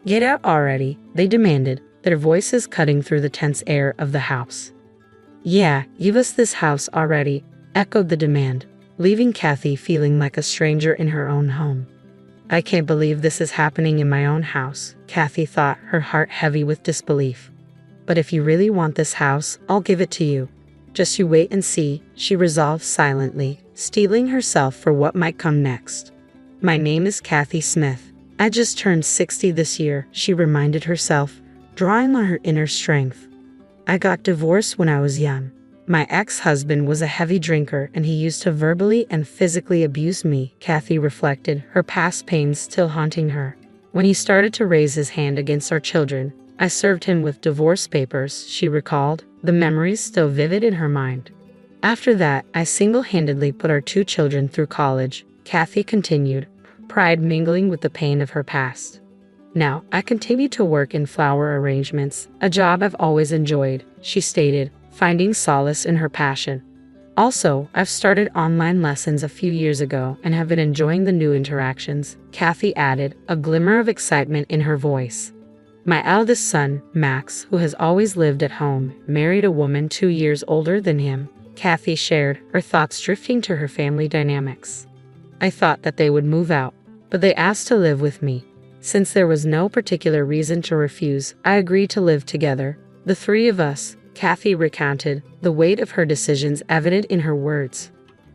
Get out already, they demanded, their voices cutting through the tense air of the house. Yeah, give us this house already, echoed the demand, leaving Kathy feeling like a stranger in her own home. I can't believe this is happening in my own house, Kathy thought, her heart heavy with disbelief. But if you really want this house, I'll give it to you. Just you wait and see, she resolved silently, steeling herself for what might come next. My name is Kathy Smith. I just turned 60 this year, she reminded herself, drawing on her inner strength. I got divorced when I was young. My ex-husband was a heavy drinker and he used to verbally and physically abuse me, Kathy reflected, her past pains still haunting her. When he started to raise his hand against our children, I served him with divorce papers, she recalled, the memories still vivid in her mind. After that, I single-handedly put our 2 children through college, Kathy continued, pride mingling with the pain of her past. Now, I continue to work in flower arrangements, a job I've always enjoyed, she stated, finding solace in her passion. Also, I've started online lessons a few years ago and have been enjoying the new interactions, Kathy added, a glimmer of excitement in her voice. My eldest son, Max, who has always lived at home, married a woman 2 years older than him, Kathy shared, her thoughts drifting to her family dynamics. I thought that they would move out, but they asked to live with me. Since there was no particular reason to refuse, I agreed to live together, the 3 of us, Kathy recounted, the weight of her decisions evident in her words.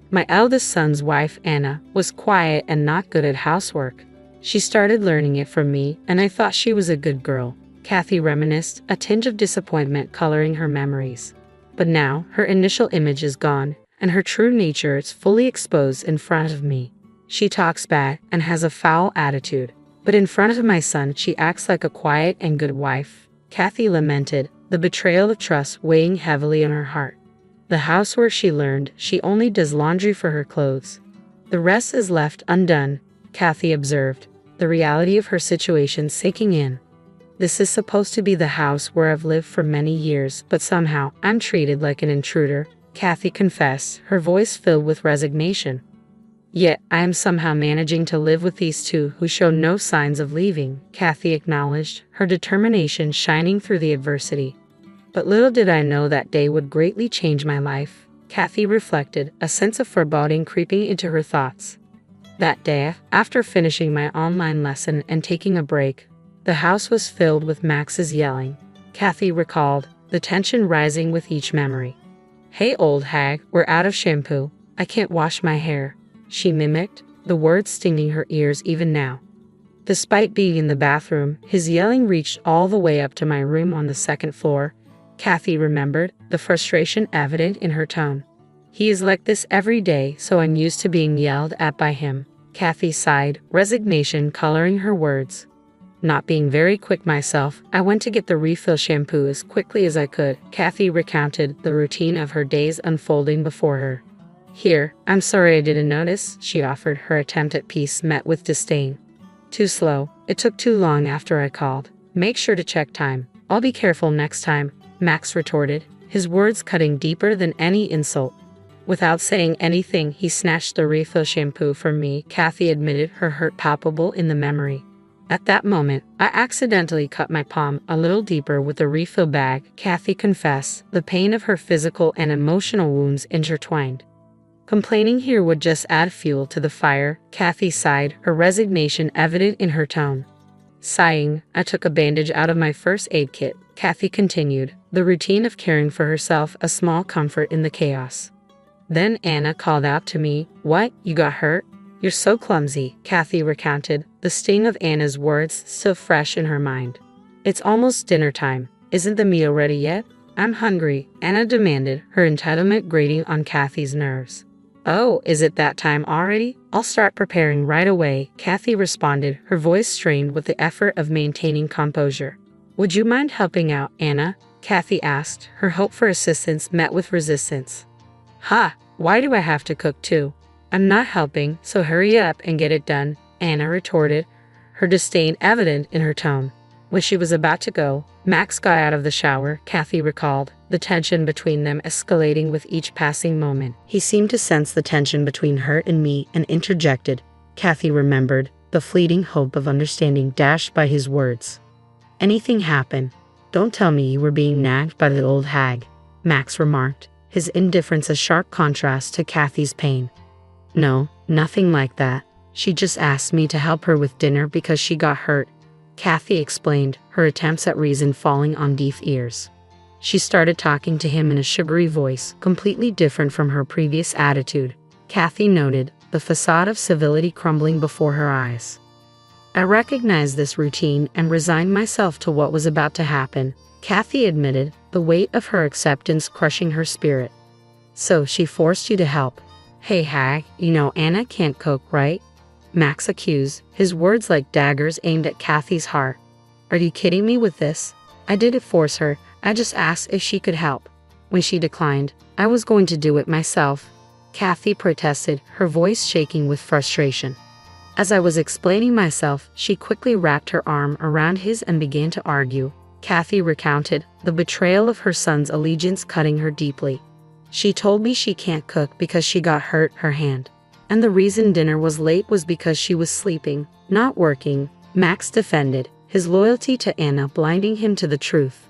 My eldest son's wife, Anna, was quiet and not good at housework. She started learning it from me, and I thought she was a good girl, Kathy reminisced, a tinge of disappointment coloring her memories. But now, her initial image is gone, and her true nature is fully exposed in front of me. She talks bad and has a foul attitude, but in front of my son she acts like a quiet and good wife, Kathy lamented, the betrayal of trust weighing heavily on her heart. The house where she learned she only does laundry for her clothes. The rest is left undone, Kathy observed, the reality of her situation sinking in. This is supposed to be the house where I've lived for many years, but somehow I'm treated like an intruder, Kathy confessed, her voice filled with resignation. Yet I am somehow managing to live with these 2 who show no signs of leaving, Kathy acknowledged, her determination shining through the adversity. But little did I know that day would greatly change my life, Kathy reflected, a sense of foreboding creeping into her thoughts. That day, after finishing my online lesson and taking a break, the house was filled with Max's yelling, Kathy recalled, the tension rising with each memory. Hey old hag, we're out of shampoo, I can't wash my hair, she mimicked, the words stinging her ears even now. Despite being in the bathroom, his yelling reached all the way up to my room on the 2nd floor, Kathy remembered, the frustration evident in her tone. He is like this every day, so I'm used to being yelled at by him, Kathy sighed, resignation coloring her words. Not being very quick myself, I went to get the refill shampoo as quickly as I could, Kathy recounted, the routine of her days unfolding before her. Here, I'm sorry I didn't notice, she offered, her attempt at peace met with disdain. Too slow, it took too long after I called. Make sure to check time. I'll be careful next time, Max retorted, his words cutting deeper than any insult. Without saying anything, he snatched the refill shampoo from me, Kathy admitted, her hurt palpable in the memory. At that moment, I accidentally cut my palm a little deeper with the refill bag, Kathy confessed, the pain of her physical and emotional wounds intertwined. Complaining here would just add fuel to the fire, Kathy sighed, her resignation evident in her tone. Sighing, I took a bandage out of my first aid kit, Kathy continued, the routine of caring for herself a small comfort in the chaos. Then Anna called out to me, "What, you got hurt? You're so clumsy," Kathy recounted, the sting of Anna's words still fresh in her mind. It's almost dinner time. Isn't the meal ready yet? I'm hungry, Anna demanded, her entitlement grating on Kathy's nerves. Oh, is it that time already? I'll start preparing right away, Kathy responded, her voice strained with the effort of maintaining composure. Would you mind helping out, Anna? Kathy asked, her hope for assistance met with resistance. Ha, why do I have to cook too? I'm not helping, so hurry up and get it done, Anna retorted, her disdain evident in her tone. When she was about to go, Max got out of the shower, Kathy recalled, the tension between them escalating with each passing moment. He seemed to sense the tension between her and me and interjected, Kathy remembered, the fleeting hope of understanding dashed by his words. "Anything happen? Don't tell me you were being nagged by the old hag," Max remarked, his indifference a sharp contrast to Kathy's pain. "No, nothing like that. She just asked me to help her with dinner because she got hurt," Kathy explained, her attempts at reason falling on deaf ears. She started talking to him in a sugary voice, completely different from her previous attitude. Kathy noted, the facade of civility crumbling before her eyes. "I recognized this routine and resigned myself to what was about to happen," Kathy admitted, the weight of her acceptance crushing her spirit. "So she forced you to help. Hey hag, you know Anna can't cook, right?" Max accused, his words like daggers aimed at Kathy's heart. "Are you kidding me with this? I didn't force her, I just asked if she could help. When she declined, I was going to do it myself," Kathy protested, her voice shaking with frustration. As I was explaining myself, she quickly wrapped her arm around his and began to argue. Kathy recounted, the betrayal of her son's allegiance cutting her deeply. "She told me she can't cook because she got hurt her hand. And the reason dinner was late was because she was sleeping, not working," Max defended, his loyalty to Anna blinding him to the truth.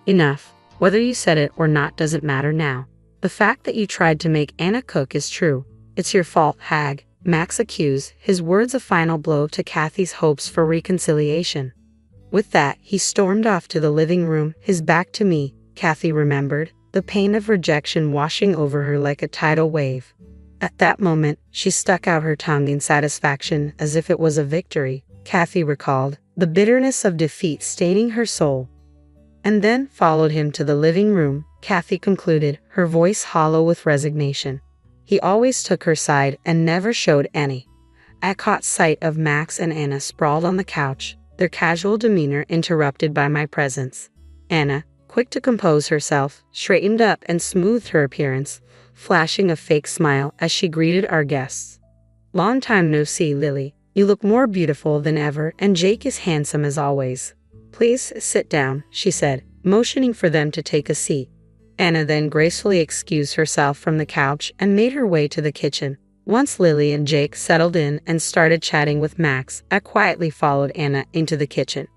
"Enough. Whether you said it or not doesn't matter now. The fact that you tried to make Anna cook is true. It's your fault, hag," Max accused, his words a final blow to Kathy's hopes for reconciliation. With that, he stormed off to the living room, his back to me, Kathy remembered, the pain of rejection washing over her like a tidal wave. At that moment, she stuck out her tongue in satisfaction as if it was a victory, Kathy recalled, the bitterness of defeat staining her soul. "And then followed him to the living room," Kathy concluded, her voice hollow with resignation. "He always took her side and never showed any." I caught sight of Max and Anna sprawled on the couch, their casual demeanor interrupted by my presence. Anna, quick to compose herself, straightened up and smoothed her appearance, flashing a fake smile as she greeted our guests. "Long time no see, Lily. You look more beautiful than ever and Jake is handsome as always. Please sit down," she said, motioning for them to take a seat. Anna then gracefully excused herself from the couch and made her way to the kitchen. Once Lily and Jake settled in and started chatting with Max, I quietly followed Anna into the kitchen.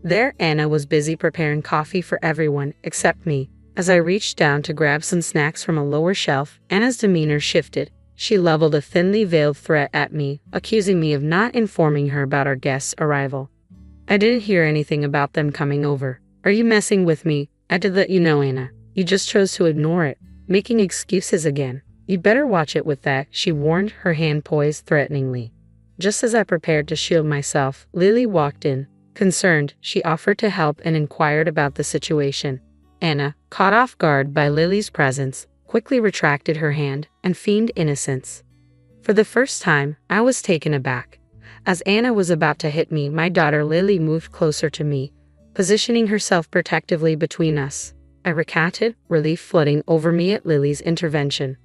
There, Anna was busy preparing coffee for everyone except me. As I reached down to grab some snacks from a lower shelf, Anna's demeanor shifted. She leveled a thinly veiled threat at me, accusing me of not informing her about our guests' arrival. "I didn't hear anything about them coming over. Are you messing with me? I did let you know, Anna. You just chose to ignore it, making excuses again. You'd better watch it with that," she warned, her hand poised threateningly. Just as I prepared to shield myself, Lily walked in. Concerned, she offered to help and inquired about the situation. Anna, caught off guard by Lily's presence, quickly retracted her hand and feigned innocence. For the first time, I was taken aback. As Anna was about to hit me, my daughter Lily moved closer to me, positioning herself protectively between us. I recounted, relief flooding over me at Lily's intervention.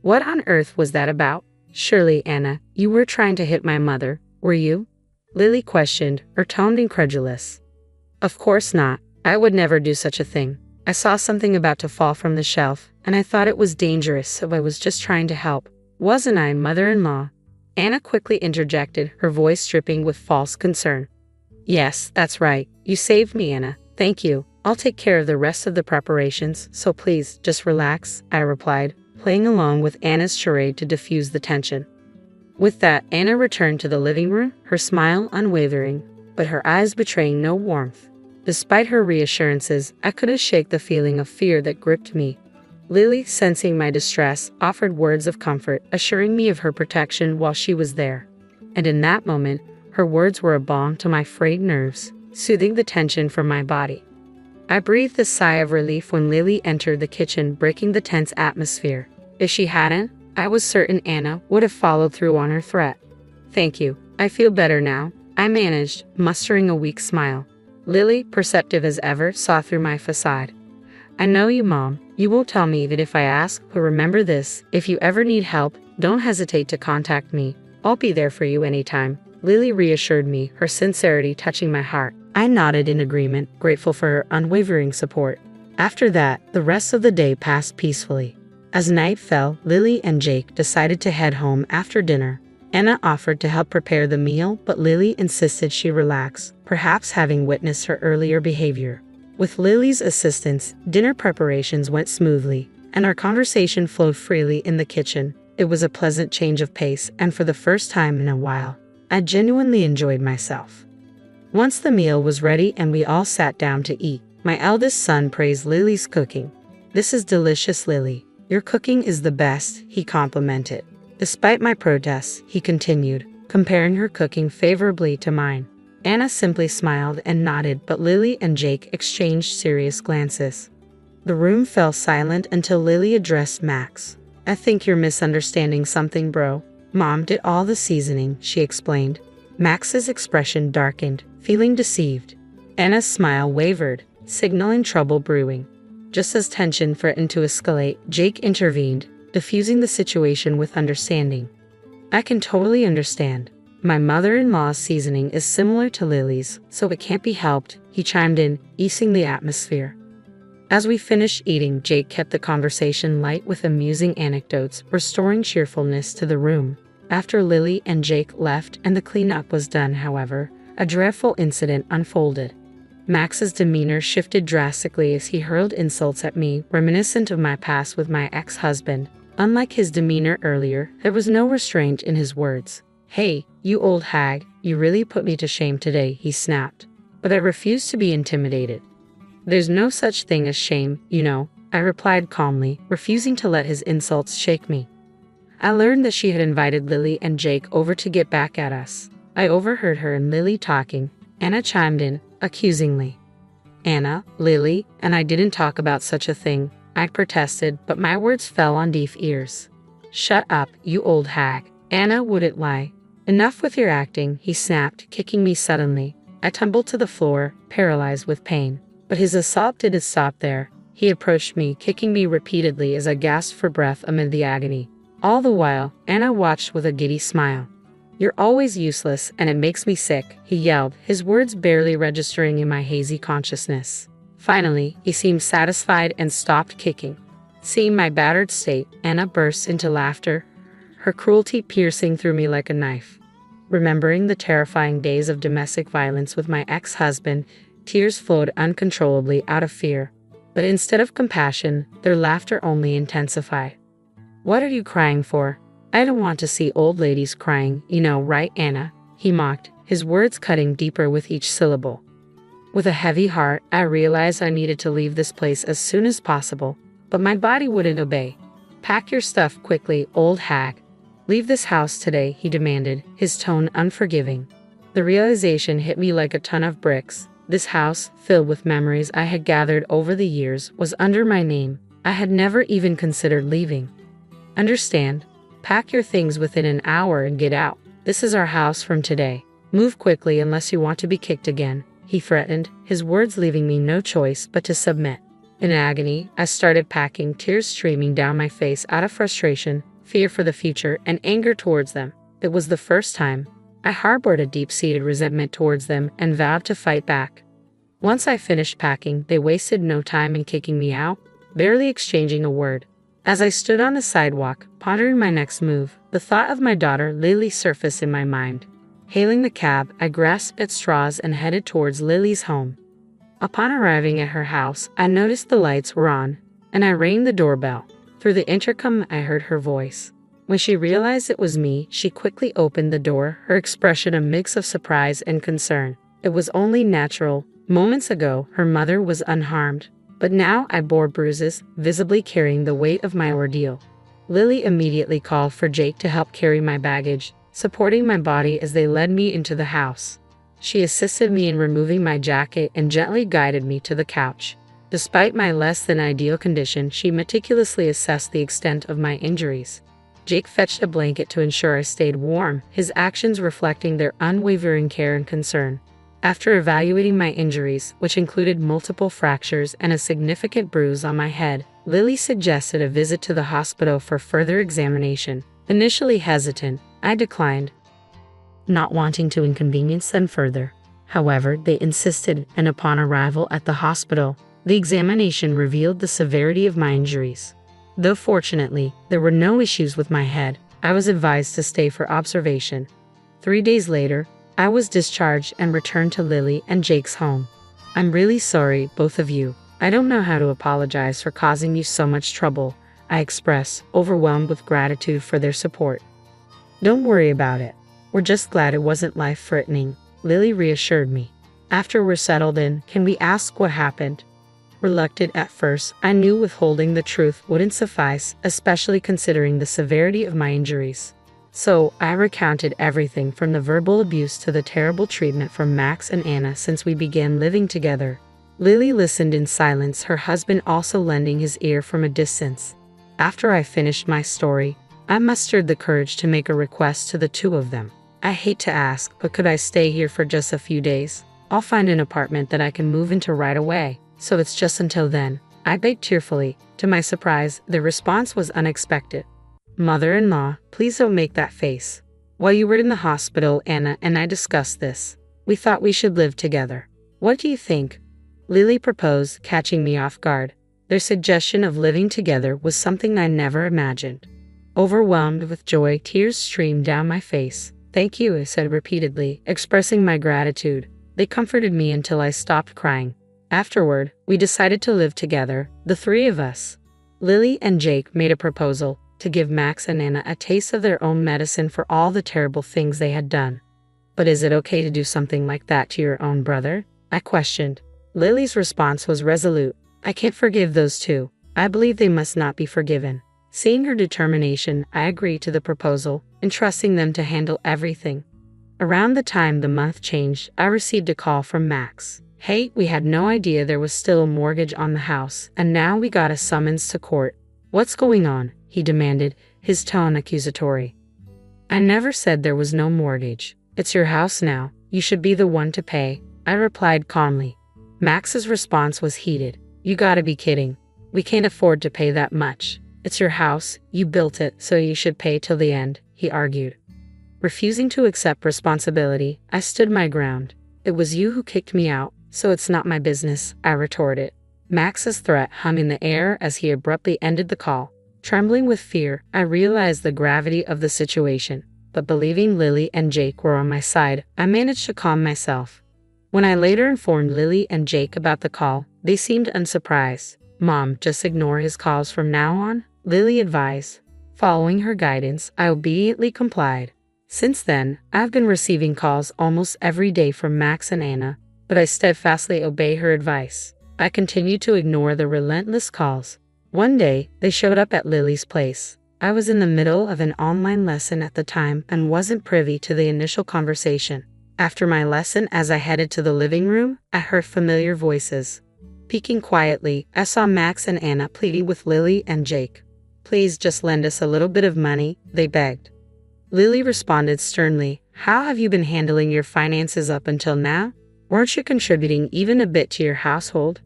"What on earth was that about? Surely, Anna, you were trying to hit my mother, were you?" Lily questioned, her tone incredulous. "Of course not. I would never do such a thing. I saw something about to fall from the shelf, and I thought it was dangerous, so I was just trying to help. Wasn't I, mother-in-law?" Anna quickly interjected, her voice dripping with false concern. "Yes, that's right. You saved me, Anna. Thank you. I'll take care of the rest of the preparations, so please, just relax," I replied, playing along with Anna's charade to diffuse the tension. With that, Anna returned to the living room, her smile unwavering, but her eyes betraying no warmth. Despite her reassurances, I couldn't shake the feeling of fear that gripped me. Lily, sensing my distress, offered words of comfort, assuring me of her protection while she was there. And in that moment, her words were a balm to my frayed nerves, soothing the tension from my body. I breathed a sigh of relief when Lily entered the kitchen, breaking the tense atmosphere. If she hadn't, I was certain Anna would have followed through on her threat. "Thank you. I feel better now," I managed, mustering a weak smile. Lily, perceptive as ever, saw through my facade. "I know you, Mom. You won't tell me even if I ask, but remember this, if you ever need help, don't hesitate to contact me. I'll be there for you anytime," Lily reassured me, her sincerity touching my heart. I nodded in agreement, grateful for her unwavering support. After that, the rest of the day passed peacefully. As night fell, Lily and Jake decided to head home after dinner. Anna offered to help prepare the meal, but Lily insisted she relax, perhaps having witnessed her earlier behavior. With Lily's assistance, dinner preparations went smoothly, and our conversation flowed freely in the kitchen. It was a pleasant change of pace, and for the first time in a while, I genuinely enjoyed myself. Once the meal was ready and we all sat down to eat, my eldest son praised Lily's cooking. "This is delicious, Lily. Your cooking is the best," he complimented. Despite my protests, he continued, comparing her cooking favorably to mine. Anna simply smiled and nodded, but Lily and Jake exchanged serious glances. The room fell silent until Lily addressed Max. "I think you're misunderstanding something, bro. Mom did all the seasoning," she explained. Max's expression darkened, feeling deceived. Anna's smile wavered, signaling trouble brewing. Just as tension threatened to escalate, Jake intervened, diffusing the situation with understanding. "I can totally understand. My mother-in-law's seasoning is similar to Lily's, so it can't be helped," he chimed in, easing the atmosphere. As we finished eating, Jake kept the conversation light with amusing anecdotes, restoring cheerfulness to the room. After Lily and Jake left and the cleanup was done, however, a dreadful incident unfolded. Max's demeanor shifted drastically as he hurled insults at me, reminiscent of my past with my ex-husband. Unlike his demeanor earlier, there was no restraint in his words. "Hey, you old hag, you really put me to shame today," he snapped. But I refused to be intimidated. "There's no such thing as shame, you know," I replied calmly, refusing to let his insults shake me. I learned that she had invited Lily and Jake over to get back at us. I overheard her and Lily talking. Anna chimed in, accusingly. "Anna, Lily, and I didn't talk about such a thing," I protested, but my words fell on deaf ears. "Shut up, you old hag." Anna wouldn't lie. "Enough with your acting," he snapped, kicking me suddenly. I tumbled to the floor, paralyzed with pain. But his assault didn't stop there. He approached me, kicking me repeatedly as I gasped for breath amid the agony. All the while, Anna watched with a giddy smile. "You're always useless, and it makes me sick," he yelled, his words barely registering in my hazy consciousness. Finally, he seemed satisfied and stopped kicking. Seeing my battered state, Anna burst into laughter, her cruelty piercing through me like a knife. Remembering the terrifying days of domestic violence with my ex-husband, tears flowed uncontrollably out of fear. But instead of compassion, their laughter only intensified. "What are you crying for? I don't want to see old ladies crying, you know, right, Anna?" he mocked, his words cutting deeper with each syllable. With a heavy heart, I realized I needed to leave this place as soon as possible, but my body wouldn't obey. "Pack your stuff quickly, old hag. Leave this house today," he demanded, his tone unforgiving. The realization hit me like a ton of bricks. This house, filled with memories I had gathered over the years, was under my name. I had never even considered leaving. "Understand? Pack your things within an hour and get out. This is our house from today. Move quickly unless you want to be kicked again," he threatened, his words leaving me no choice but to submit. In agony, I started packing, tears streaming down my face out of frustration, fear for the future, and anger towards them. It was the first time I harbored a deep-seated resentment towards them and vowed to fight back. Once I finished packing, they wasted no time in kicking me out, barely exchanging a word. As I stood on the sidewalk, pondering my next move, the thought of my daughter Lily surfaced in my mind. Hailing the cab, I grasped at straws and headed towards Lily's home. Upon arriving at her house, I noticed the lights were on, and I rang the doorbell. Through the intercom, I heard her voice. When she realized it was me, she quickly opened the door, her expression a mix of surprise and concern. It was only natural. Moments ago, her mother was unharmed, but now I bore bruises, visibly carrying the weight of my ordeal. Lily immediately called for Jake to help carry my baggage, supporting my body as they led me into the house. She assisted me in removing my jacket and gently guided me to the couch. Despite my less than ideal condition, she meticulously assessed the extent of my injuries. Jake fetched a blanket to ensure I stayed warm, his actions reflecting their unwavering care and concern. After evaluating my injuries, which included multiple fractures and a significant bruise on my head, Lily suggested a visit to the hospital for further examination. Initially hesitant, I declined, not wanting to inconvenience them further. However, they insisted, and upon arrival at the hospital, the examination revealed the severity of my injuries. Though fortunately, there were no issues with my head, I was advised to stay for observation. 3 days later, I was discharged and returned to Lily and Jake's home. I'm really sorry, both of you. I don't know how to apologize for causing you so much trouble, I express, overwhelmed with gratitude for their support. Don't worry about it. We're just glad it wasn't life-threatening, Lily reassured me. After we're settled in, can we ask what happened? Reluctant at first, I knew withholding the truth wouldn't suffice, especially considering the severity of my injuries. So, I recounted everything from the verbal abuse to the terrible treatment from Max and Anna since we began living together. Lily listened in silence, her husband also lending his ear from a distance. After I finished my story, I mustered the courage to make a request to the two of them. I hate to ask, but could I stay here for just a few days? I'll find an apartment that I can move into right away, so it's just until then, I begged tearfully. To my surprise, the response was unexpected. Mother-in-law, please don't make that face. While you were in the hospital, Anna and I discussed this. We thought we should live together. What do you think? Lily proposed, catching me off guard. Their suggestion of living together was something I never imagined. Overwhelmed with joy, tears streamed down my face. Thank you, I said repeatedly, expressing my gratitude. They comforted me until I stopped crying. Afterward, we decided to live together, the three of us. Lily and Jake made a proposal to give Max and Anna a taste of their own medicine for all the terrible things they had done. But is it okay to do something like that to your own brother? I questioned. Lily's response was resolute. I can't forgive those two. I believe they must not be forgiven. Seeing her determination, I agreed to the proposal, entrusting them to handle everything. Around the time the month changed, I received a call from Max. Hey, we had no idea there was still a mortgage on the house, and now we got a summons to court. What's going on? He demanded, his tone accusatory. I never said there was no mortgage. It's your house now. You should be the one to pay, I replied calmly. Max's response was heated. You gotta be kidding. We can't afford to pay that much. It's your house, you built it, so you should pay till the end, he argued. Refusing to accept responsibility, I stood my ground. It was you who kicked me out, so it's not my business, I retorted. Max's threat hung in the air as he abruptly ended the call. Trembling with fear, I realized the gravity of the situation, but believing Lily and Jake were on my side, I managed to calm myself. When I later informed Lily and Jake about the call, they seemed unsurprised. Mom, just ignore his calls from now on, Lily advised. Following her guidance, I obediently complied. Since then, I've been receiving calls almost every day from Max and Anna, but I steadfastly obey her advice. I continue to ignore the relentless calls. One day, they showed up at Lily's place. I was in the middle of an online lesson at the time and wasn't privy to the initial conversation. After my lesson, as I headed to the living room, I heard familiar voices. Peeking quietly, I saw Max and Anna pleading with Lily and Jake. Please just lend us a little bit of money, they begged. Lily responded sternly, how have you been handling your finances up until now? Weren't you contributing even a bit to your household?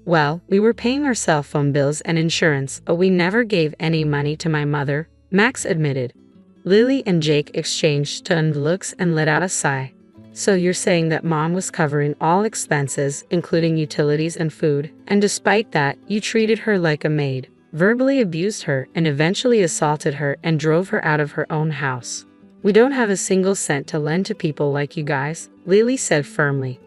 Well, we were paying our cell phone bills and insurance, but we never gave any money to my mother, Max admitted. Lily and Jake exchanged stunned looks and let out a sigh. So you're saying that Mom was covering all expenses, including utilities and food, and despite that, you treated her like a maid, verbally abused her, and eventually assaulted her and drove her out of her own house. We don't have a single cent to lend to people like you guys, Lily said firmly.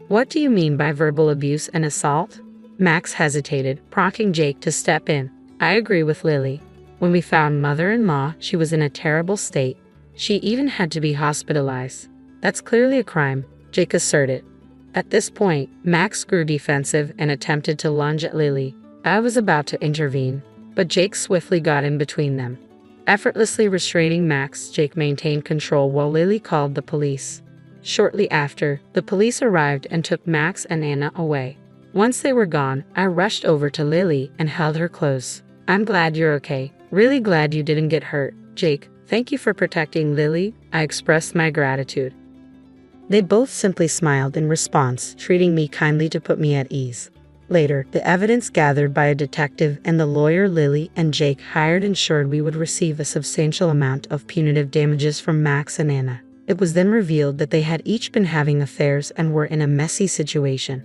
What do you mean by verbal abuse and assault? Max hesitated, prompting Jake to step in. I agree with Lily. When we found mother-in-law, she was in a terrible state. She even had to be hospitalized. That's clearly a crime, Jake asserted. At this point, Max grew defensive and attempted to lunge at Lily. I was about to intervene, but Jake swiftly got in between them. Effortlessly restraining Max, Jake maintained control while Lily called the police. Shortly after, the police arrived and took Max and Anna away. Once they were gone, I rushed over to Lily and held her close. I'm glad you're okay. Really glad you didn't get hurt. Jake, thank you for protecting Lily. I expressed my gratitude. They both simply smiled in response, treating me kindly to put me at ease. Later, the evidence gathered by a detective and the lawyer Lily and Jake hired ensured we would receive a substantial amount of punitive damages from Max and Anna. It was then revealed that they had each been having affairs and were in a messy situation.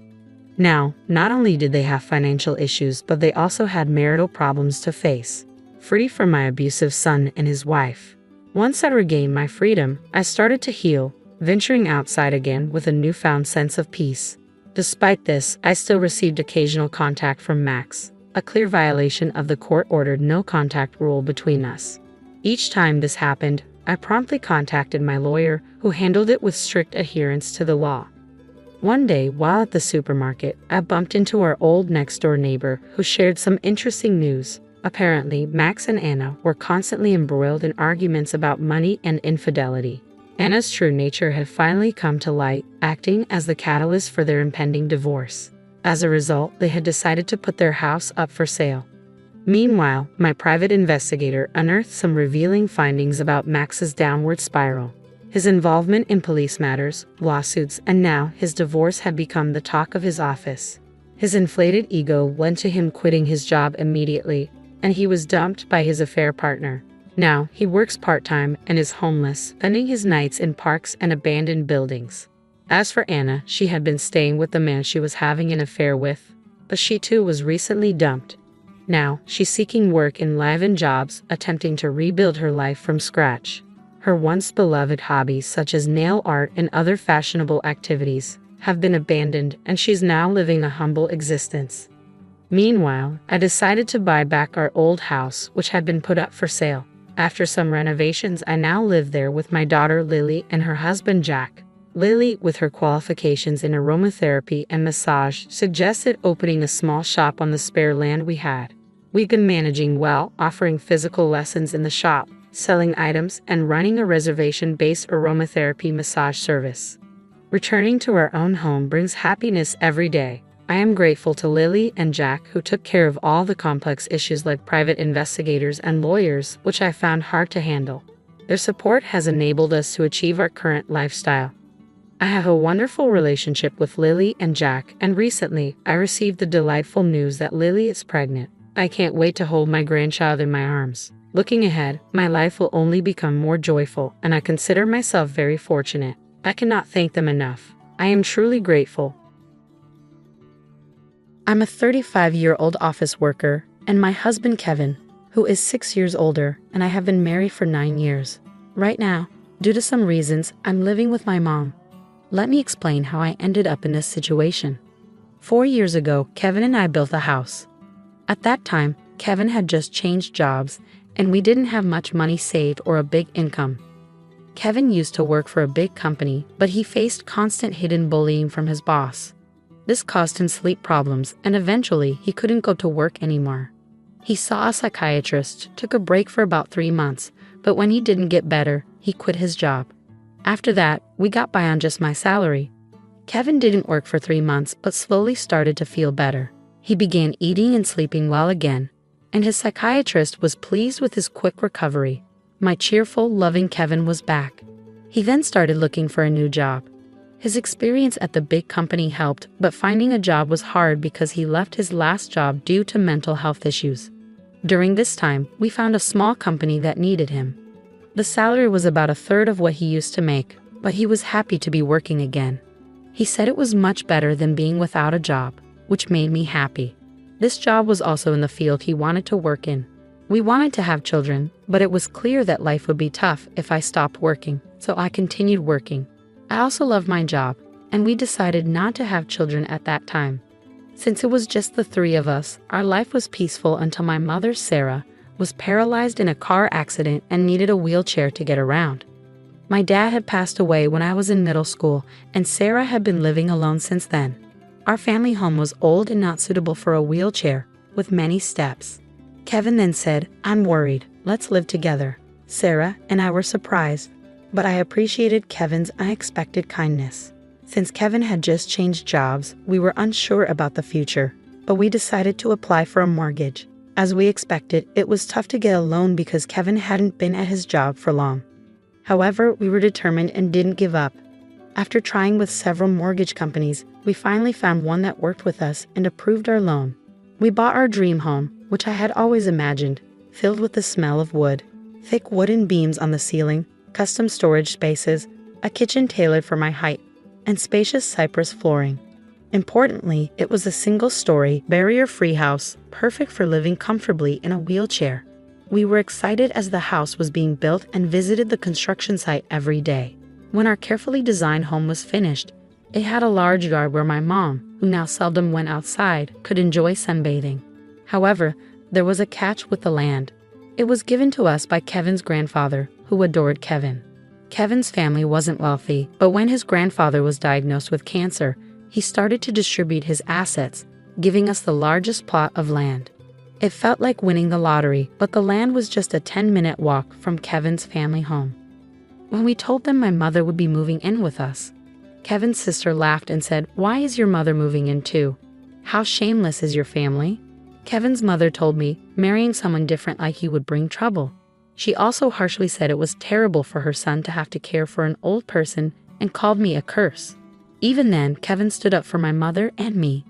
Now, not only did they have financial issues, but they also had marital problems to face. Free from my abusive son and his wife, Once I regained my freedom, I started to heal, venturing outside again with a newfound sense of peace. Despite this, I still received occasional contact from Max, a clear violation of the court-ordered no-contact rule between us. Each time this happened, I promptly contacted my lawyer, who handled it with strict adherence to the law. One day, while at the supermarket, I bumped into our old next-door neighbor who shared some interesting news. Apparently, Max and Anna were constantly embroiled in arguments about money and infidelity. Anna's true nature had finally come to light, acting as the catalyst for their impending divorce. As a result, they had decided to put their house up for sale. Meanwhile, my private investigator unearthed some revealing findings about Max's downward spiral. His involvement in police matters, lawsuits, and now his divorce had become the talk of his office. His inflated ego led to him quitting his job immediately, and he was dumped by his affair partner. Now, he works part-time and is homeless, spending his nights in parks and abandoned buildings. As for Anna, she had been staying with the man she was having an affair with, but she too was recently dumped. Now, she's seeking work in live-in jobs, attempting to rebuild her life from scratch. Her once beloved hobbies such as nail art and other fashionable activities have been abandoned, and she's now living a humble existence. Meanwhile, I decided to buy back our old house, which had been put up for sale. After some renovations, I now live there with my daughter Lily and her husband Jack. Lily, with her qualifications in aromatherapy and massage, suggested opening a small shop on the spare land we had. We've been managing well, offering physical lessons in the shop, selling items, and running a reservation-based aromatherapy massage service. Returning to our own home brings happiness every day. I am grateful to Lily and Jack, who took care of all the complex issues like private investigators and lawyers, which I found hard to handle. Their support has enabled us to achieve our current lifestyle. I have a wonderful relationship with Lily and Jack, and recently, I received the delightful news that Lily is pregnant. I can't wait to hold my grandchild in my arms. Looking ahead, my life will only become more joyful, and I consider myself very fortunate. I cannot thank them enough. I am truly grateful. I'm a 35-year-old office worker, and my husband Kevin, who is 6 years older, and I have been married for 9 years. Right now, due to some reasons, I'm living with my mom. Let me explain how I ended up in this situation. 4 years ago, Kevin and I built a house. At that time, Kevin had just changed jobs, and we didn't have much money saved or a big income. Kevin used to work for a big company, but he faced constant hidden bullying from his boss. This caused him sleep problems, and eventually he couldn't go to work anymore. He saw a psychiatrist, took a break for about 3 months, but when he didn't get better, he quit his job. After that, we got by on just my salary. Kevin didn't work for 3 months, but slowly started to feel better. He began eating and sleeping well again, and his psychiatrist was pleased with his quick recovery. My cheerful, loving Kevin was back. He then started looking for a new job. His experience at the big company helped, but finding a job was hard because he left his last job due to mental health issues. During this time, we found a small company that needed him. The salary was about a third of what he used to make, but he was happy to be working again. He said it was much better than being without a job, which made me happy. This job was also in the field he wanted to work in. We wanted to have children, but it was clear that life would be tough if I stopped working, so I continued working. I also loved my job, and we decided not to have children at that time. Since it was just the 3 of us, our life was peaceful until my mother, Sarah, was paralyzed in a car accident and needed a wheelchair to get around. My dad had passed away when I was in middle school, and Sarah had been living alone since then. Our family home was old and not suitable for a wheelchair, with many steps. Kevin then said, "I'm worried, let's live together." Sarah and I were surprised, but I appreciated Kevin's unexpected kindness. Since Kevin had just changed jobs, we were unsure about the future, but we decided to apply for a mortgage. As we expected, it was tough to get a loan because Kevin hadn't been at his job for long. However, we were determined and didn't give up. After trying with several mortgage companies, we finally found one that worked with us and approved our loan. We bought our dream home, which I had always imagined, filled with the smell of wood, thick wooden beams on the ceiling, custom storage spaces, a kitchen tailored for my height, and spacious cypress flooring. Importantly, it was a single-story, barrier-free house, perfect for living comfortably in a wheelchair. We were excited as the house was being built and visited the construction site every day. When our carefully designed home was finished, it had a large yard where my mom, who now seldom went outside, could enjoy sunbathing. However, there was a catch with the land. It was given to us by Kevin's grandfather, who adored Kevin. Kevin's family wasn't wealthy, but when his grandfather was diagnosed with cancer, he started to distribute his assets, giving us the largest plot of land. It felt like winning the lottery, but the land was just a 10-minute walk from Kevin's family home. When we told them my mother would be moving in with us, Kevin's sister laughed and said, "Why is your mother moving in too? How shameless is your family?" Kevin's mother told me marrying someone different like you would bring trouble. She also harshly said it was terrible for her son to have to care for an old person and called me a curse. Even then, Kevin stood up for my mother and me.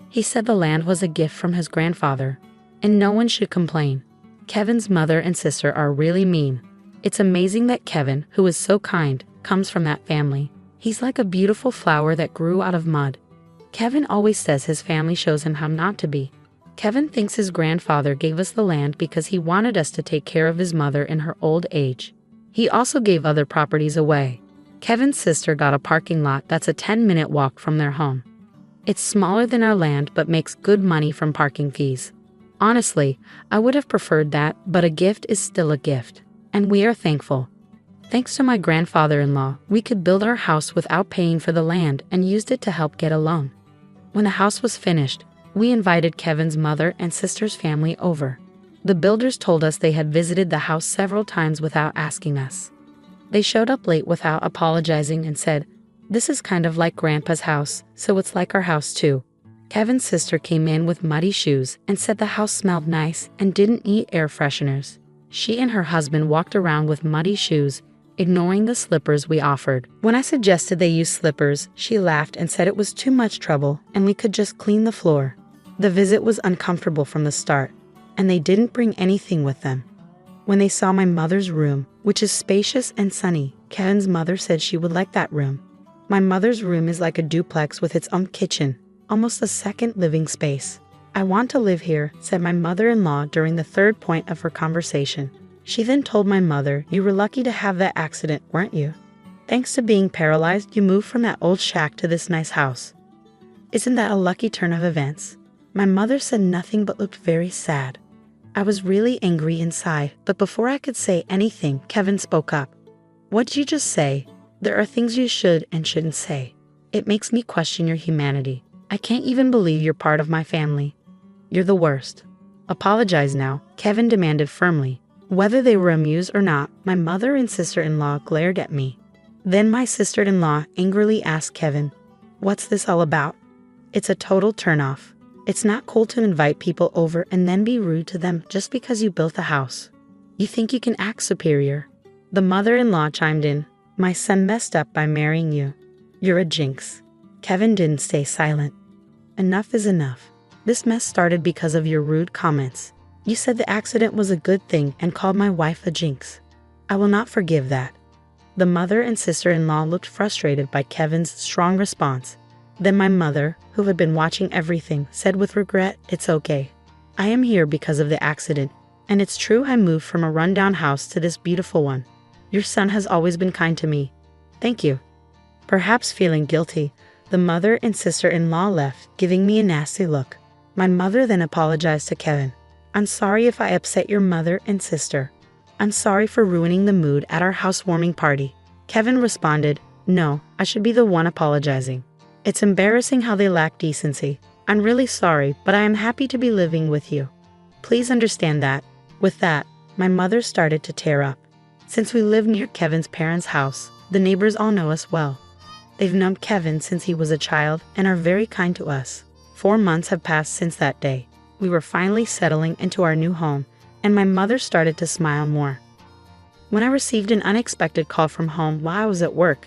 He said the land was a gift from his grandfather, and no one should complain. Kevin's mother and sister are really mean. It's amazing that Kevin, who is so kind, comes from that family. He's like a beautiful flower that grew out of mud. Kevin always says his family shows him how not to be. Kevin thinks his grandfather gave us the land because he wanted us to take care of his mother in her old age. He also gave other properties away. Kevin's sister got a parking lot that's a 10-minute walk from their home. It's smaller than our land but makes good money from parking fees. Honestly, I would have preferred that, but a gift is still a gift, and we are thankful. Thanks to my grandfather-in-law, we could build our house without paying for the land and used it to help get a loan. When the house was finished, we invited Kevin's mother and sister's family over. The builders told us they had visited the house several times without asking us. They showed up late without apologizing and said, "This is kind of like Grandpa's house, so it's like our house too." Kevin's sister came in with muddy shoes and said the house smelled nice and didn't need air fresheners. She and her husband walked around with muddy shoes, ignoring the slippers we offered. When I suggested they use slippers, she laughed and said it was too much trouble and we could just clean the floor. The visit was uncomfortable from the start, and they didn't bring anything with them. When they saw my mother's room, which is spacious and sunny, Kevin's mother said she would like that room. My mother's room is like a duplex with its own kitchen, almost a second living space. "I want to live here," said my mother-in-law during the third point of her conversation. She then told my mother, "You were lucky to have that accident, weren't you? Thanks to being paralyzed, you moved from that old shack to this nice house. Isn't that a lucky turn of events?" My mother said nothing but looked very sad. I was really angry inside, but before I could say anything, Kevin spoke up. "What'd you just say? There are things you should and shouldn't say. It makes me question your humanity. I can't even believe you're part of my family. You're the worst. Apologize now," Kevin demanded firmly. Whether they were amused or not, my mother and sister-in-law glared at me. Then my sister-in-law angrily asked Kevin, "What's this all about?" It's a total turnoff. It's not cool to invite people over and then be rude to them just because you built a house. You think you can act superior. The mother-in-law chimed in, "My son messed up by marrying you. You're a jinx." Kevin didn't stay silent. "Enough is enough. This mess started because of your rude comments. You said the accident was a good thing and called my wife a jinx. I will not forgive that." The mother and sister-in-law looked frustrated by Kevin's strong response. Then my mother, who had been watching everything, said with regret, "It's okay. I am here because of the accident, and it's true I moved from a rundown house to this beautiful one. Your son has always been kind to me. Thank you." Perhaps feeling guilty, the mother and sister-in-law left, giving me a nasty look. My mother then apologized to Kevin. "I'm sorry if I upset your mother and sister. I'm sorry for ruining the mood at our housewarming party." Kevin responded, "No, I should be the one apologizing. It's embarrassing how they lack decency. I'm really sorry, but I am happy to be living with you. Please understand that." With that, my mother started to tear up. Since we live near Kevin's parents' house, the neighbors all know us well. They've known Kevin since he was a child and are very kind to us. 4 months have passed since that day. We were finally settling into our new home, and my mother started to smile more. When I received an unexpected call from home while I was at work,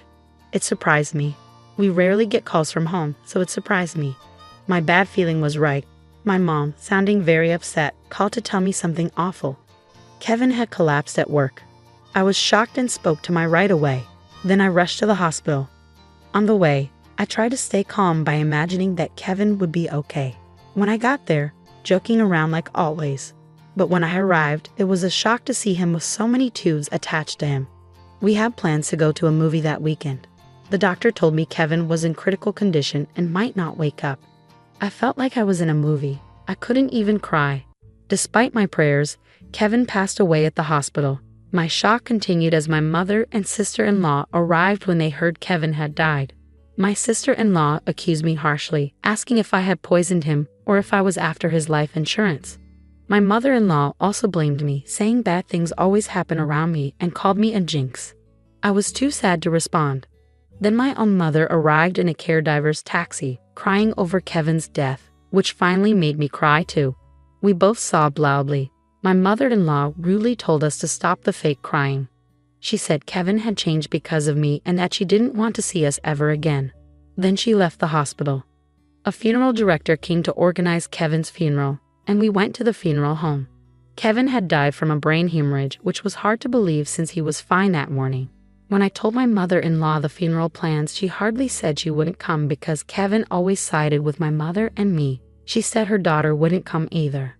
it surprised me. We rarely get calls from home, so it surprised me. My bad feeling was right. My mom, sounding very upset, called to tell me something awful. Kevin had collapsed at work. I was shocked and spoke to my right away. Then I rushed to the hospital. On the way, I tried to stay calm by imagining that Kevin would be okay. When I got there, joking around like always, But when I arrived, it was a shock to see him with so many tubes attached to him. We had plans to go to a movie that weekend. The doctor told me Kevin was in critical condition and might not wake up. I felt like I was in a movie. I couldn't even cry. Despite my prayers, Kevin passed away at the hospital. My shock continued as my mother and sister-in-law arrived when they heard Kevin had died. My sister-in-law accused me harshly, asking if I had poisoned him or if I was after his life insurance. My mother-in-law also blamed me, saying bad things always happen around me and called me a jinx. I was too sad to respond. Then my own mother arrived in a carediver's taxi, crying over Kevin's death, which finally made me cry too. We both sobbed loudly. My mother-in-law rudely told us to stop the fake crying. She said Kevin had changed because of me and that she didn't want to see us ever again. Then she left the hospital. A funeral director came to organize Kevin's funeral, and we went to the funeral home. Kevin had died from a brain hemorrhage, which was hard to believe since he was fine that morning. When I told my mother-in-law the funeral plans, she hardly said she wouldn't come because Kevin always sided with my mother and me. She said her daughter wouldn't come either.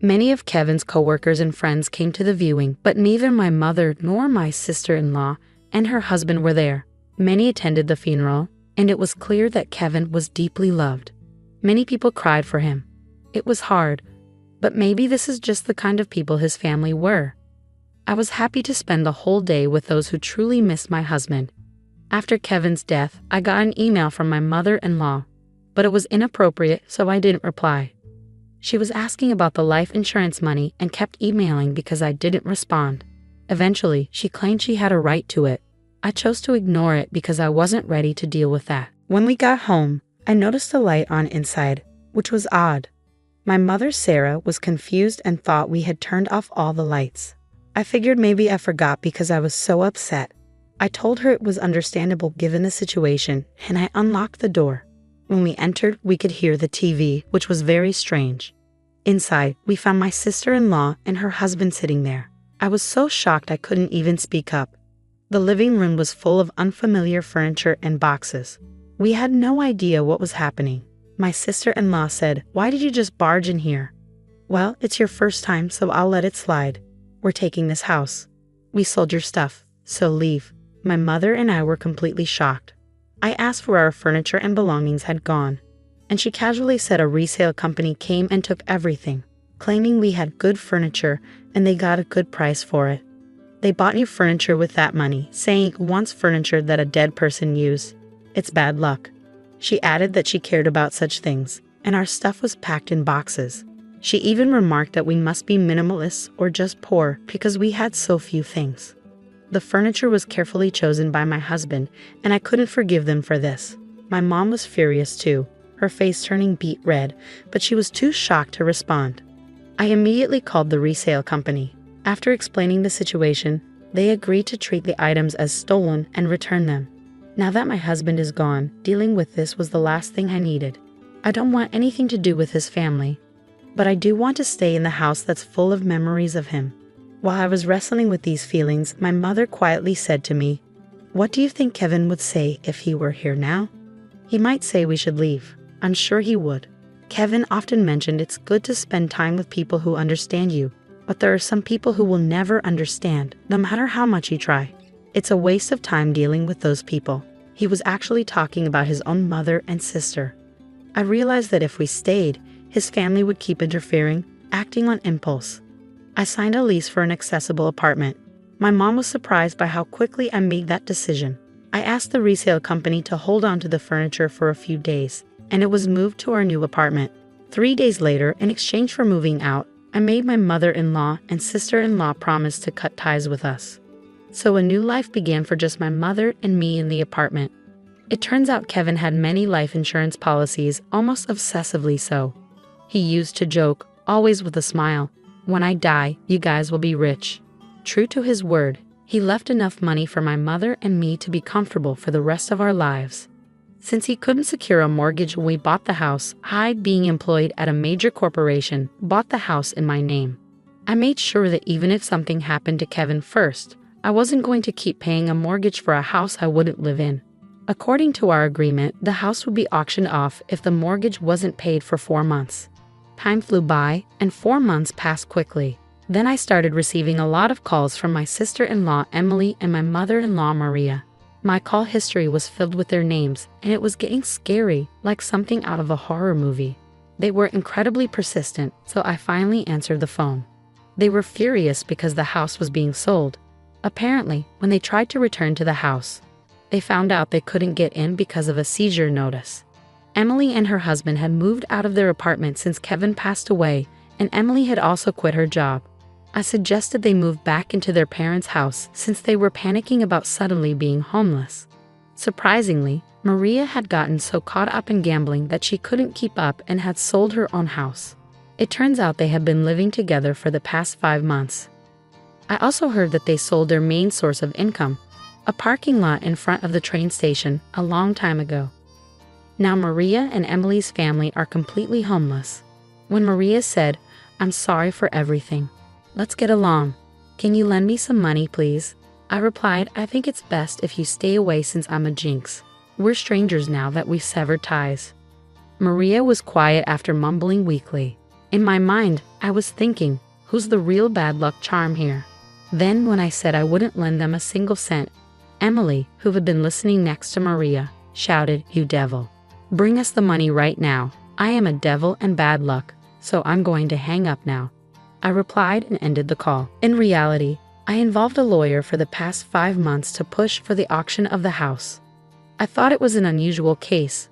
Many of Kevin's coworkers and friends came to the viewing, but neither my mother nor my sister-in-law and her husband were there. Many attended the funeral, and it was clear that Kevin was deeply loved. Many people cried for him. It was hard, but maybe this is just the kind of people his family were. I was happy to spend the whole day with those who truly missed my husband. After Kevin's death, I got an email from my mother-in-law, but it was inappropriate, so I didn't reply. She was asking about the life insurance money and kept emailing because I didn't respond. Eventually, she claimed she had a right to it. I chose to ignore it because I wasn't ready to deal with that. When we got home, I noticed a light on inside, which was odd. My mother, Sarah, was confused and thought we had turned off all the lights. I figured maybe I forgot because I was so upset. I told her it was understandable given the situation, and I unlocked the door. When we entered, we could hear the TV, which was very strange. Inside, we found my sister-in-law and her husband sitting there. I was so shocked I couldn't even speak up. The living room was full of unfamiliar furniture and boxes. We had no idea what was happening. My sister-in-law said, "Why did you just barge in here?" "Well, it's your first time, so I'll let it slide. We're taking this house. We sold your stuff, so leave." My mother and I were completely shocked. I asked where our furniture and belongings had gone, and she casually said a resale company came and took everything, claiming we had good furniture and they got a good price for it. They bought new furniture with that money, saying it wants furniture that a dead person used. It's bad luck. She added that she cared about such things, and our stuff was packed in boxes. She even remarked that we must be minimalists or just poor because we had so few things. The furniture was carefully chosen by my husband, and I couldn't forgive them for this. My mom was furious too, her face turning beet red, but she was too shocked to respond. I immediately called the resale company. After explaining the situation, they agreed to treat the items as stolen and return them. Now that my husband is gone, dealing with this was the last thing I needed. I don't want anything to do with his family, but I do want to stay in the house that's full of memories of him. While I was wrestling with these feelings, my mother quietly said to me, "What do you think Kevin would say if he were here now?" "He might say we should leave. I'm sure he would. Kevin often mentioned it's good to spend time with people who understand you, but there are some people who will never understand, no matter how much you try. It's a waste of time dealing with those people." He was actually talking about his own mother and sister. I realized that if we stayed, his family would keep interfering, acting on impulse. I signed a lease for an accessible apartment. My mom was surprised by how quickly I made that decision. I asked the resale company to hold on to the furniture for a few days, and it was moved to our new apartment. 3 days later, in exchange for moving out, I made my mother-in-law and sister-in-law promise to cut ties with us. So a new life began for just my mother and me in the apartment. It turns out Kevin had many life insurance policies, almost obsessively so. He used to joke, always with a smile, "When I die, you guys will be rich." True to his word, he left enough money for my mother and me to be comfortable for the rest of our lives. Since he couldn't secure a mortgage when we bought the house, I, being employed at a major corporation, bought the house in my name. I made sure that even if something happened to Kevin first, I wasn't going to keep paying a mortgage for a house I wouldn't live in. According to our agreement, the house would be auctioned off if the mortgage wasn't paid for 4 months. Time flew by, and 4 months passed quickly. Then I started receiving a lot of calls from my sister-in-law Emily and my mother-in-law Maria. My call history was filled with their names, and it was getting scary, like something out of a horror movie. They were incredibly persistent, so I finally answered the phone. They were furious because the house was being sold. Apparently, when they tried to return to the house, they found out they couldn't get in because of a seizure notice. Emily and her husband had moved out of their apartment since Kevin passed away, and Emily had also quit her job. I suggested they move back into their parents' house since they were panicking about suddenly being homeless. Surprisingly, Maria had gotten so caught up in gambling that she couldn't keep up and had sold her own house. It turns out they had been living together for the past 5 months. I also heard that they sold their main source of income, a parking lot in front of the train station, a long time ago. Now Maria and Emily's family are completely homeless. When Maria said, "I'm sorry for everything. Let's get along. Can you lend me some money, please?" I replied, "I think it's best if you stay away since I'm a jinx. We're strangers now that we've severed ties." Maria was quiet after mumbling weakly. In my mind, I was thinking, who's the real bad luck charm here? Then when I said I wouldn't lend them a single cent, Emily, who had been listening next to Maria, shouted, "You devil. Bring us the money right now. I am a devil and bad luck, so I'm going to hang up now." I replied and ended the call. In reality, I involved a lawyer for the past 5 months to push for the auction of the house. I thought it was an unusual case,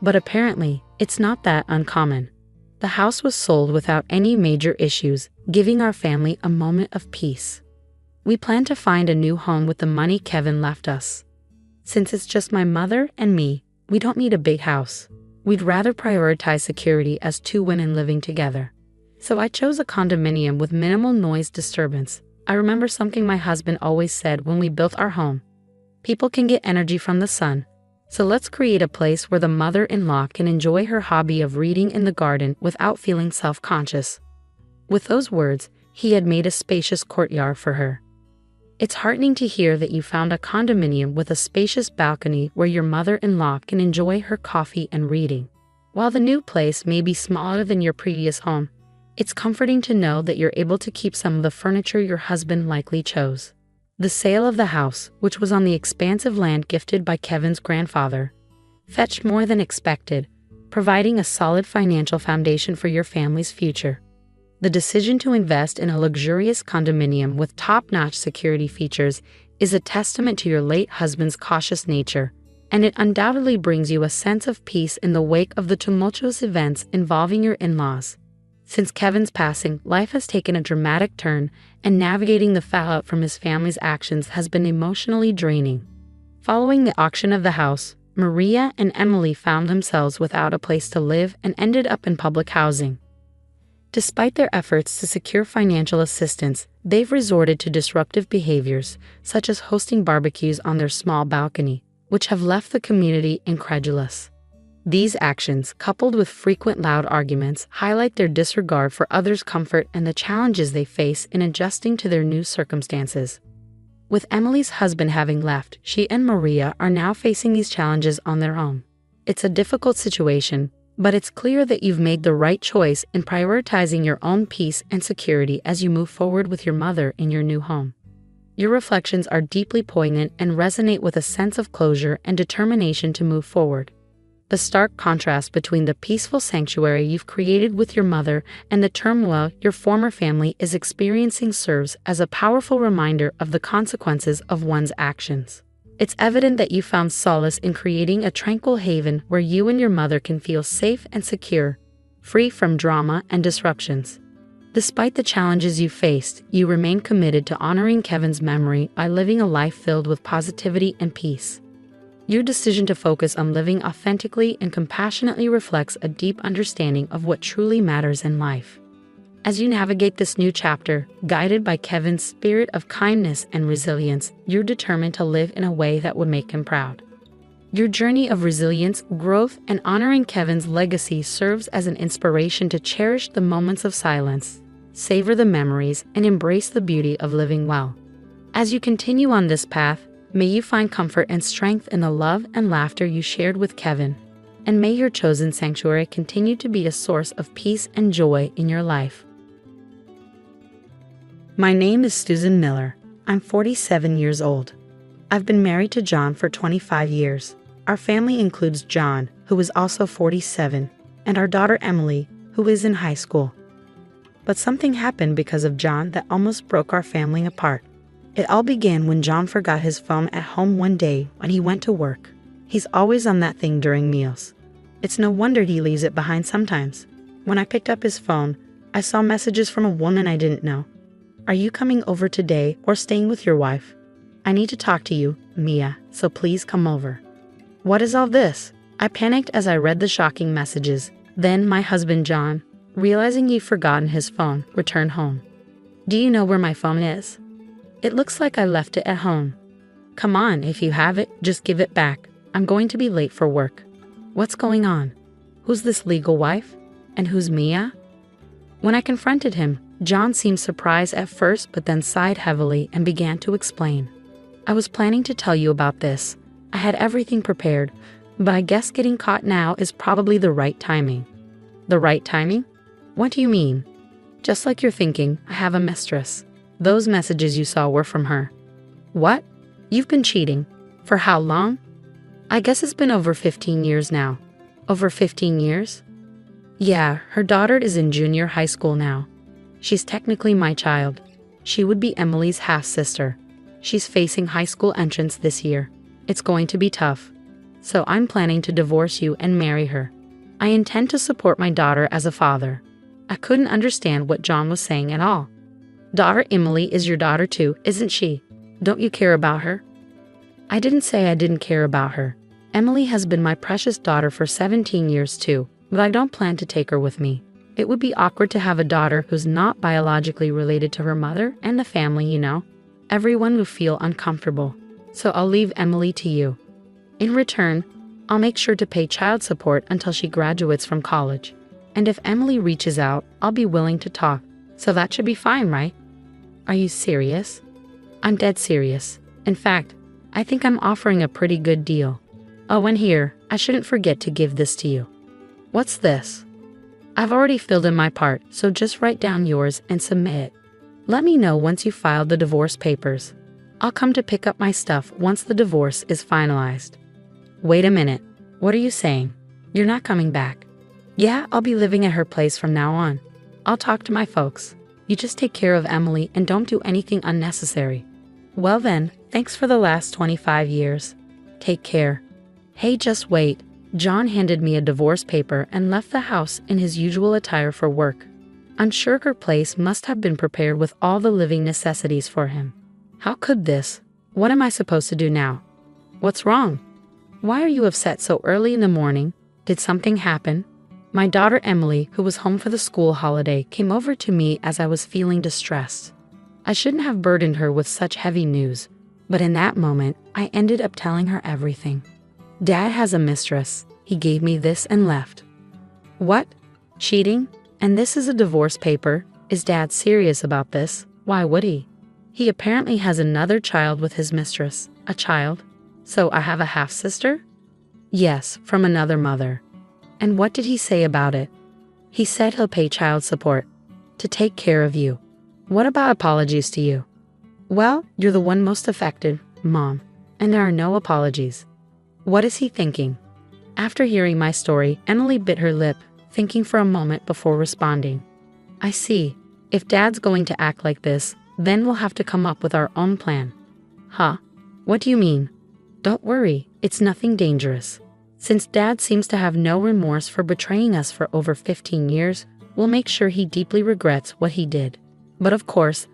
but apparently, it's not that uncommon. The house was sold without any major issues, giving our family a moment of peace. We plan to find a new home with the money Kevin left us. Since it's just my mother and me, we don't need a big house. We'd rather prioritize security as 2 women living together. So I chose a condominium with minimal noise disturbance. I remember something my husband always said when we built our home. People can get energy from the sun. So let's create a place where the mother-in-law can enjoy her hobby of reading in the garden without feeling self-conscious. With those words, he had made a spacious courtyard for her. It's heartening to hear that you found a condominium with a spacious balcony where your mother-in-law can enjoy her coffee and reading. While the new place may be smaller than your previous home, it's comforting to know that you're able to keep some of the furniture your husband likely chose. The sale of the house, which was on the expansive land gifted by Kevin's grandfather, fetched more than expected, providing a solid financial foundation for your family's future. The decision to invest in a luxurious condominium with top-notch security features is a testament to your late husband's cautious nature, and it undoubtedly brings you a sense of peace in the wake of the tumultuous events involving your in-laws. Since Kevin's passing, life has taken a dramatic turn, and navigating the fallout from his family's actions has been emotionally draining. Following the auction of the house, Maria and Emily found themselves without a place to live and ended up in public housing. Despite their efforts to secure financial assistance, they've resorted to disruptive behaviors, such as hosting barbecues on their small balcony, which have left the community incredulous. These actions, coupled with frequent loud arguments, highlight their disregard for others' comfort and the challenges they face in adjusting to their new circumstances. With Emily's husband having left, she and Maria are now facing these challenges on their own. It's a difficult situation, but it's clear that you've made the right choice in prioritizing your own peace and security as you move forward with your mother in your new home. Your reflections are deeply poignant and resonate with a sense of closure and determination to move forward. The stark contrast between the peaceful sanctuary you've created with your mother and the turmoil your former family is experiencing serves as a powerful reminder of the consequences of one's actions. It's evident that you found solace in creating a tranquil haven where you and your mother can feel safe and secure, free from drama and disruptions. Despite the challenges you faced, you remain committed to honoring Kevin's memory by living a life filled with positivity and peace. Your decision to focus on living authentically and compassionately reflects a deep understanding of what truly matters in life. As you navigate this new chapter, guided by Kevin's spirit of kindness and resilience, you're determined to live in a way that would make him proud. Your journey of resilience, growth, and honoring Kevin's legacy serves as an inspiration to cherish the moments of silence, savor the memories, and embrace the beauty of living well. As you continue on this path, may you find comfort and strength in the love and laughter you shared with Kevin. and may your chosen sanctuary continue to be a source of peace and joy in your life. My name is Susan Miller. I'm 47 years old. I've been married to John for 25 years. Our family includes John, who is also 47, and our daughter Emily, who is in high school. But something happened because of John that almost broke our family apart. It all began when John forgot his phone at home one day when he went to work. He's always on that thing during meals. It's no wonder he leaves it behind sometimes. When I picked up his phone, I saw messages from a woman I didn't know. Are you coming over today or staying with your wife? I need to talk to you, Mia, so please come over. What is all this? I panicked as I read the shocking messages. Then my husband John, realizing he'd forgotten his phone, returned home. Do you know where my phone is? It looks like I left it at home. Come on, if you have it, just give it back. I'm going to be late for work. What's going on? Who's this legal wife? And who's Mia? When I confronted him, John seemed surprised at first but then sighed heavily and began to explain. I was planning to tell you about this. I had everything prepared, but I guess getting caught now is probably the right timing. The right timing? What do you mean? Just like you're thinking, I have a mistress. Those messages you saw were from her. What? You've been cheating? For how long? I guess it's been over 15 years now. Over 15 years? Yeah, her daughter is in junior high school now. She's technically my child. She would be Emily's half-sister. She's facing high school entrance this year. It's going to be tough. So I'm planning to divorce you and marry her. I intend to support my daughter as a father. I couldn't understand what John was saying at all. Daughter Emily is your daughter too, isn't she? Don't you care about her? I didn't say I didn't care about her. Emily has been my precious daughter for 17 years too, but I don't plan to take her with me. It would be awkward to have a daughter who's not biologically related to her mother and the family, you know. Everyone will feel uncomfortable. So I'll leave Emily to you. In return, I'll make sure to pay child support until she graduates from college. And if Emily reaches out, I'll be willing to talk. So that should be fine, right? Are you serious? I'm dead serious. In fact, I think I'm offering a pretty good deal. Oh, and here, I shouldn't forget to give this to you. What's this? I've already filled in my part, so just write down yours and submit it. Let me know once you filed the divorce papers. I'll come to pick up my stuff once the divorce is finalized. Wait a minute. What are you saying? You're not coming back? Yeah, I'll be living at her place from now on. I'll talk to my folks. You just take care of Emily and don't do anything unnecessary. Well then, thanks for the last 25 years. Take care. Hey, just wait. John handed me a divorce paper and left the house in his usual attire for work. I'm sure her place must have been prepared with all the living necessities for him. How could this? What am I supposed to do now? What's wrong? Why are you upset so early in the morning? Did something happen? My daughter Emily, who was home for the school holiday, came over to me as I was feeling distressed. I shouldn't have burdened her with such heavy news, but in that moment, I ended up telling her everything. Dad has a mistress. He gave me this and left. What? Cheating? And this is a divorce paper? Is Dad serious about this? Why would he? He apparently has another child with his mistress. A child? So I have a half-sister? Yes, from another mother. And what did he say about it? He said he'll pay child support to take care of you. What about apologies to you? Well, you're the one most affected, Mom, and there are no apologies. What is he thinking? After hearing my story, Emily bit her lip, thinking for a moment before responding. I see. If Dad's going to act like this, then we'll have to come up with our own plan. Huh? What do you mean? Don't worry, it's nothing dangerous. Since Dad seems to have no remorse for betraying us for over 15 years, we'll make sure he deeply regrets what he did. But of course,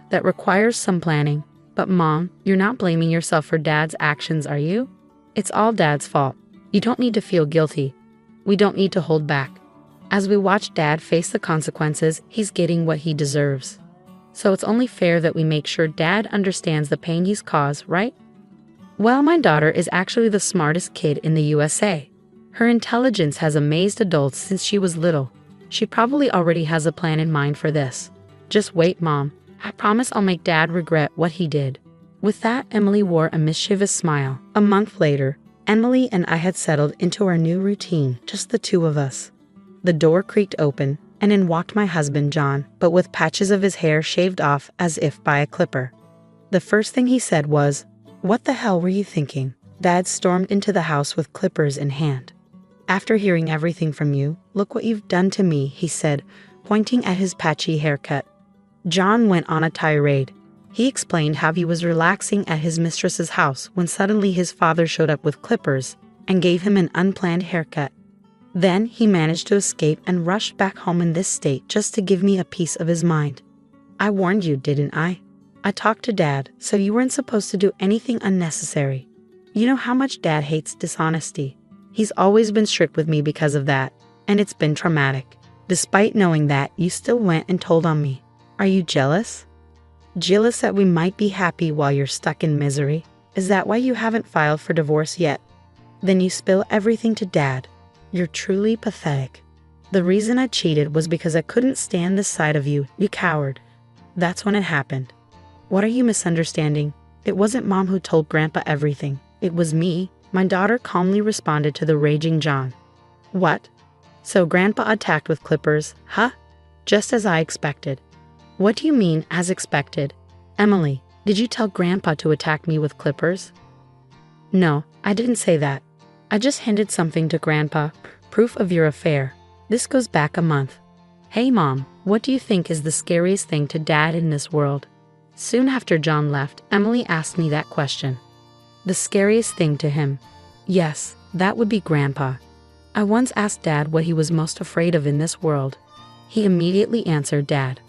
that requires some planning. But Mom, you're not blaming yourself for Dad's actions, are you? It's all Dad's fault. You don't need to feel guilty. We don't need to hold back. As we watch Dad face the consequences, he's getting what he deserves. So it's only fair that we make sure Dad understands the pain he's caused, right? Well, my daughter is actually the smartest kid in the USA. Her intelligence has amazed adults since she was little. She probably already has a plan in mind for this. Just wait, Mom. I promise I'll make Dad regret what he did. With that, Emily wore a mischievous smile. A month later, Emily and I had settled into our new routine, just the two of us. The door creaked open, and in walked my husband John, but with patches of his hair shaved off as if by a clipper. The first thing he said was, "What the hell were you thinking?" Dad stormed into the house with clippers in hand. "After hearing everything from you, look what you've done to me," he said, pointing at his patchy haircut. John went on a tirade. He explained how he was relaxing at his mistress's house when suddenly his father showed up with clippers and gave him an unplanned haircut. Then he managed to escape and rushed back home in this state just to give me a piece of his mind. "I warned you, didn't I? I talked to Dad, so you weren't supposed to do anything unnecessary. You know how much Dad hates dishonesty. He's always been strict with me because of that, and it's been traumatic. Despite knowing that, you still went and told on me. Are you jealous? Jealous that we might be happy while you're stuck in misery? Is that why you haven't filed for divorce yet? Then you spill everything to Dad. You're truly pathetic. The reason I cheated was because I couldn't stand this side of you, you coward. That's when it happened. What are you misunderstanding? It wasn't Mom who told Grandpa everything. It was me." My daughter calmly responded to the raging John. "What? So Grandpa attacked with clippers, huh? Just as I expected." "What do you mean, as expected? Emily, did you tell Grandpa to attack me with clippers?" "No, I didn't say that. I just handed something to Grandpa, proof of your affair. This goes back a month." "Hey Mom, what do you think is the scariest thing to Dad in this world?" Soon after John left, Emily asked me that question. The scariest thing to him? Yes, that would be Grandpa. I once asked Dad what he was most afraid of in this world. He immediately answered Dad.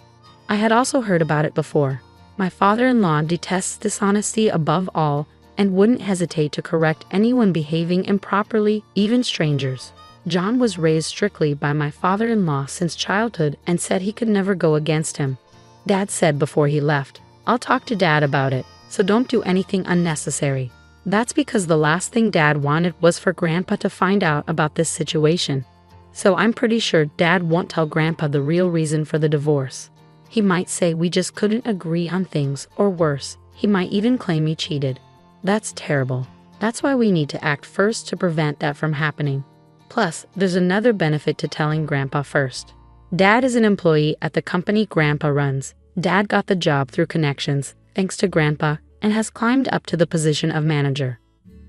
I had also heard about it before. My father-in-law detests dishonesty above all and wouldn't hesitate to correct anyone behaving improperly, even strangers. John was raised strictly by my father-in-law since childhood and said he could never go against him. Dad said before he left, "I'll talk to Dad about it, so don't do anything unnecessary." That's because the last thing Dad wanted was for Grandpa to find out about this situation. So I'm pretty sure Dad won't tell Grandpa the real reason for the divorce. He might say we just couldn't agree on things, or worse, he might even claim he cheated. That's terrible. That's why we need to act first to prevent that from happening. Plus, there's another benefit to telling Grandpa first. Dad is an employee at the company Grandpa runs. Dad got the job through connections, thanks to Grandpa, and has climbed up to the position of manager.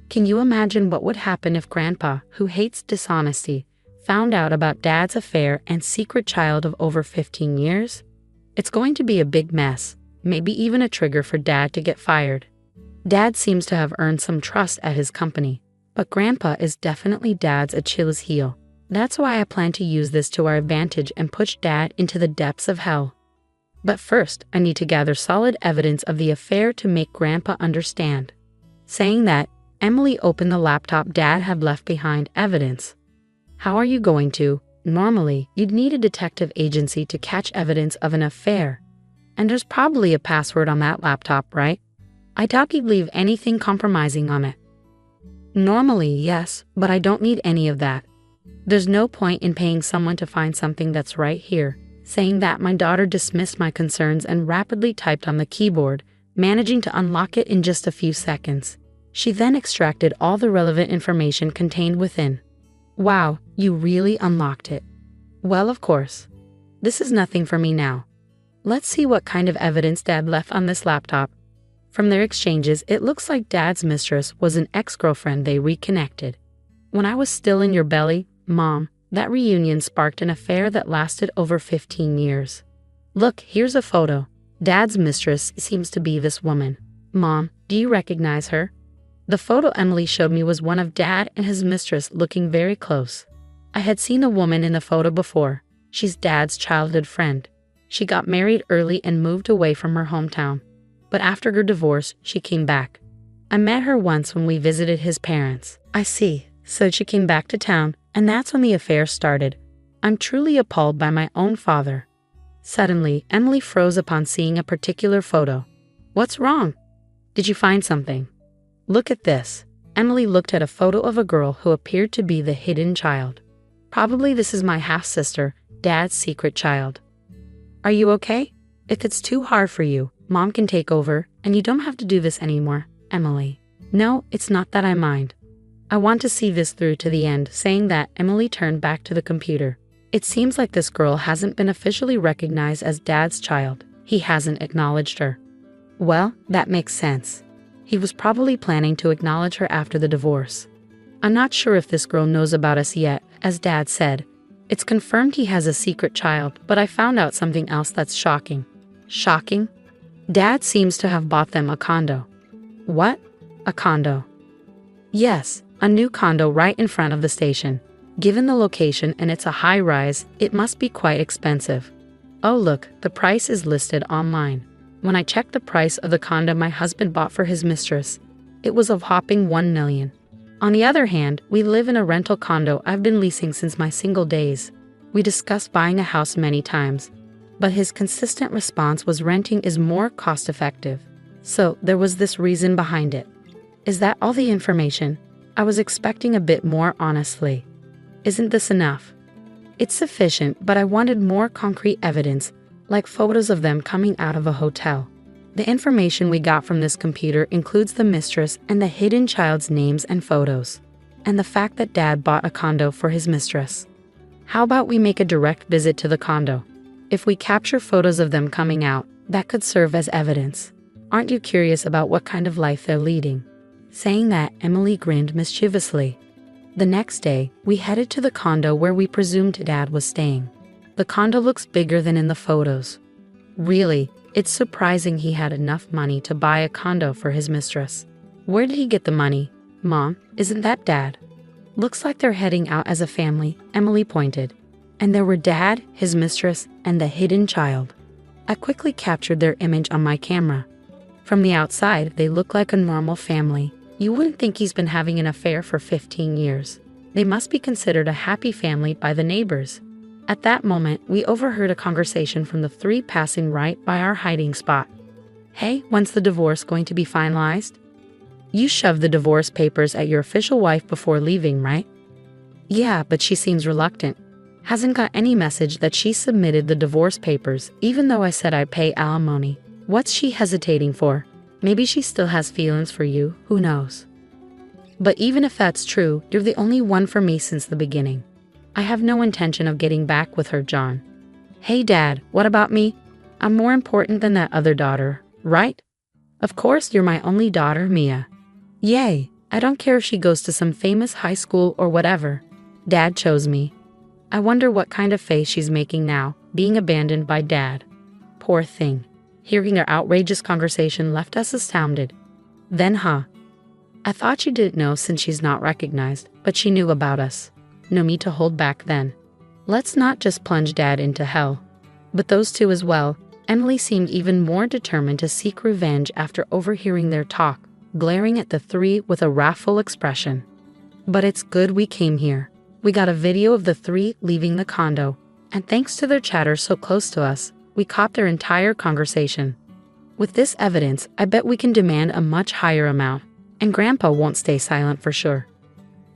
Can you imagine what would happen if Grandpa, who hates dishonesty, found out about Dad's affair and secret child of over 15 years? It's going to be a big mess, maybe even a trigger for Dad to get fired. Dad seems to have earned some trust at his company, but Grandpa is definitely Dad's Achilles heel. That's why I plan to use this to our advantage and push Dad into the depths of hell. But first, I need to gather solid evidence of the affair to make Grandpa understand. Saying that, Emily opened the laptop Dad had left behind. Evidence. How are you going to? Normally, you'd need a detective agency to catch evidence of an affair. And there's probably a password on that laptop, right? I doubt you'd leave anything compromising on it. Normally, yes, but I don't need any of that. There's no point in paying someone to find something that's right here. Saying that, my daughter dismissed my concerns and rapidly typed on the keyboard, managing to unlock it in just a few seconds. She then extracted all the relevant information contained within. Wow, you really unlocked it. Well, of course. This is nothing for me now. Let's see what kind of evidence Dad left on this laptop. From their exchanges, it looks like Dad's mistress was an ex-girlfriend they reconnected. When I was still in your belly, Mom, that reunion sparked an affair that lasted over 15 years. Look, here's a photo. Dad's mistress seems to be this woman. Mom, do you recognize her? The photo Emily showed me was one of Dad and his mistress looking very close. I had seen the woman in the photo before. She's Dad's childhood friend. She got married early and moved away from her hometown. But after her divorce, she came back. I met her once when we visited his parents. I see. So she came back to town, and that's when the affair started. I'm truly appalled by my own father. Suddenly, Emily froze upon seeing a particular photo. What's wrong? Did you find something? Look at this. Emily looked at a photo of a girl who appeared to be the hidden child. Probably this is my half-sister, Dad's secret child. Are you okay? If it's too hard for you, Mom can take over, and you don't have to do this anymore, Emily. No, it's not that I mind. I want to see this through to the end," saying that, Emily turned back to the computer. It seems like this girl hasn't been officially recognized as Dad's child. He hasn't acknowledged her. Well, that makes sense. He was probably planning to acknowledge her after the divorce. I'm not sure if this girl knows about us yet, as Dad said. It's confirmed he has a secret child, but I found out something else that's shocking. Shocking? Dad seems to have bought them a condo. What? A condo? Yes, a new condo right in front of the station. Given the location and it's a high-rise, it must be quite expensive. Oh look, the price is listed online. When I checked the price of the condo my husband bought for his mistress, it was a whopping $1 million. On the other hand, we live in a rental condo I've been leasing since my single days. We discussed buying a house many times, but his consistent response was renting is more cost-effective. So there was this reason behind it. Is that all the information? I was expecting a bit more, honestly. Isn't this enough? It's sufficient, but I wanted more concrete evidence, like photos of them coming out of a hotel. The information we got from this computer includes the mistress and the hidden child's names and photos, and the fact that Dad bought a condo for his mistress. How about we make a direct visit to the condo? If we capture photos of them coming out, that could serve as evidence. Aren't you curious about what kind of life they're leading? Saying that, Emily grinned mischievously. The next day, we headed to the condo where we presumed Dad was staying. The condo looks bigger than in the photos. Really, it's surprising he had enough money to buy a condo for his mistress. Where did he get the money? Mom, isn't that Dad? Looks like they're heading out as a family, Emily pointed. And there were Dad, his mistress, and the hidden child. I quickly captured their image on my camera. From the outside, they look like a normal family. You wouldn't think he's been having an affair for 15 years. They must be considered a happy family by the neighbors. At that moment, we overheard a conversation from the three passing right by our hiding spot. Hey, when's the divorce going to be finalized? You shoved the divorce papers at your official wife before leaving, right? Yeah, but she seems reluctant. Hasn't got any message that she submitted the divorce papers, even though I said I'd pay alimony. What's she hesitating for? Maybe she still has feelings for you, who knows? But even if that's true, you're the only one for me since the beginning. I have no intention of getting back with her, John. Hey Dad, what about me? I'm more important than that other daughter, right? Of course you're my only daughter, Mia. Yay, I don't care if she goes to some famous high school or whatever. Dad chose me. I wonder what kind of face she's making now, being abandoned by Dad. Poor thing. Hearing their outrageous conversation left us astounded. Then, I thought she didn't know since she's not recognized, but she knew about us. No need to hold back then. Let's not just plunge Dad into hell. But those two as well. Emily seemed even more determined to seek revenge after overhearing their talk, glaring at the three with a wrathful expression. But it's good we came here. We got a video of the three leaving the condo, and thanks to their chatter so close to us, we caught their entire conversation. With this evidence, I bet we can demand a much higher amount, and Grandpa won't stay silent for sure.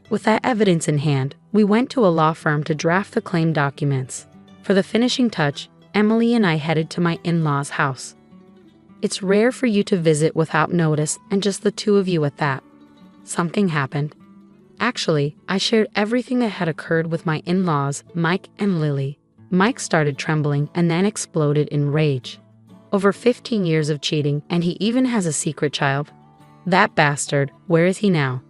With that evidence in hand, we went to a law firm to draft the claim documents. For the finishing touch, Emily and I headed to my in-laws' house. It's rare for you to visit without notice and just the two of you at that. Something happened. Actually, I shared everything that had occurred with my in-laws, Mike and Lily. Mike started trembling and then exploded in rage. Over 15 years of cheating, and he even has a secret child. That bastard, where is he now?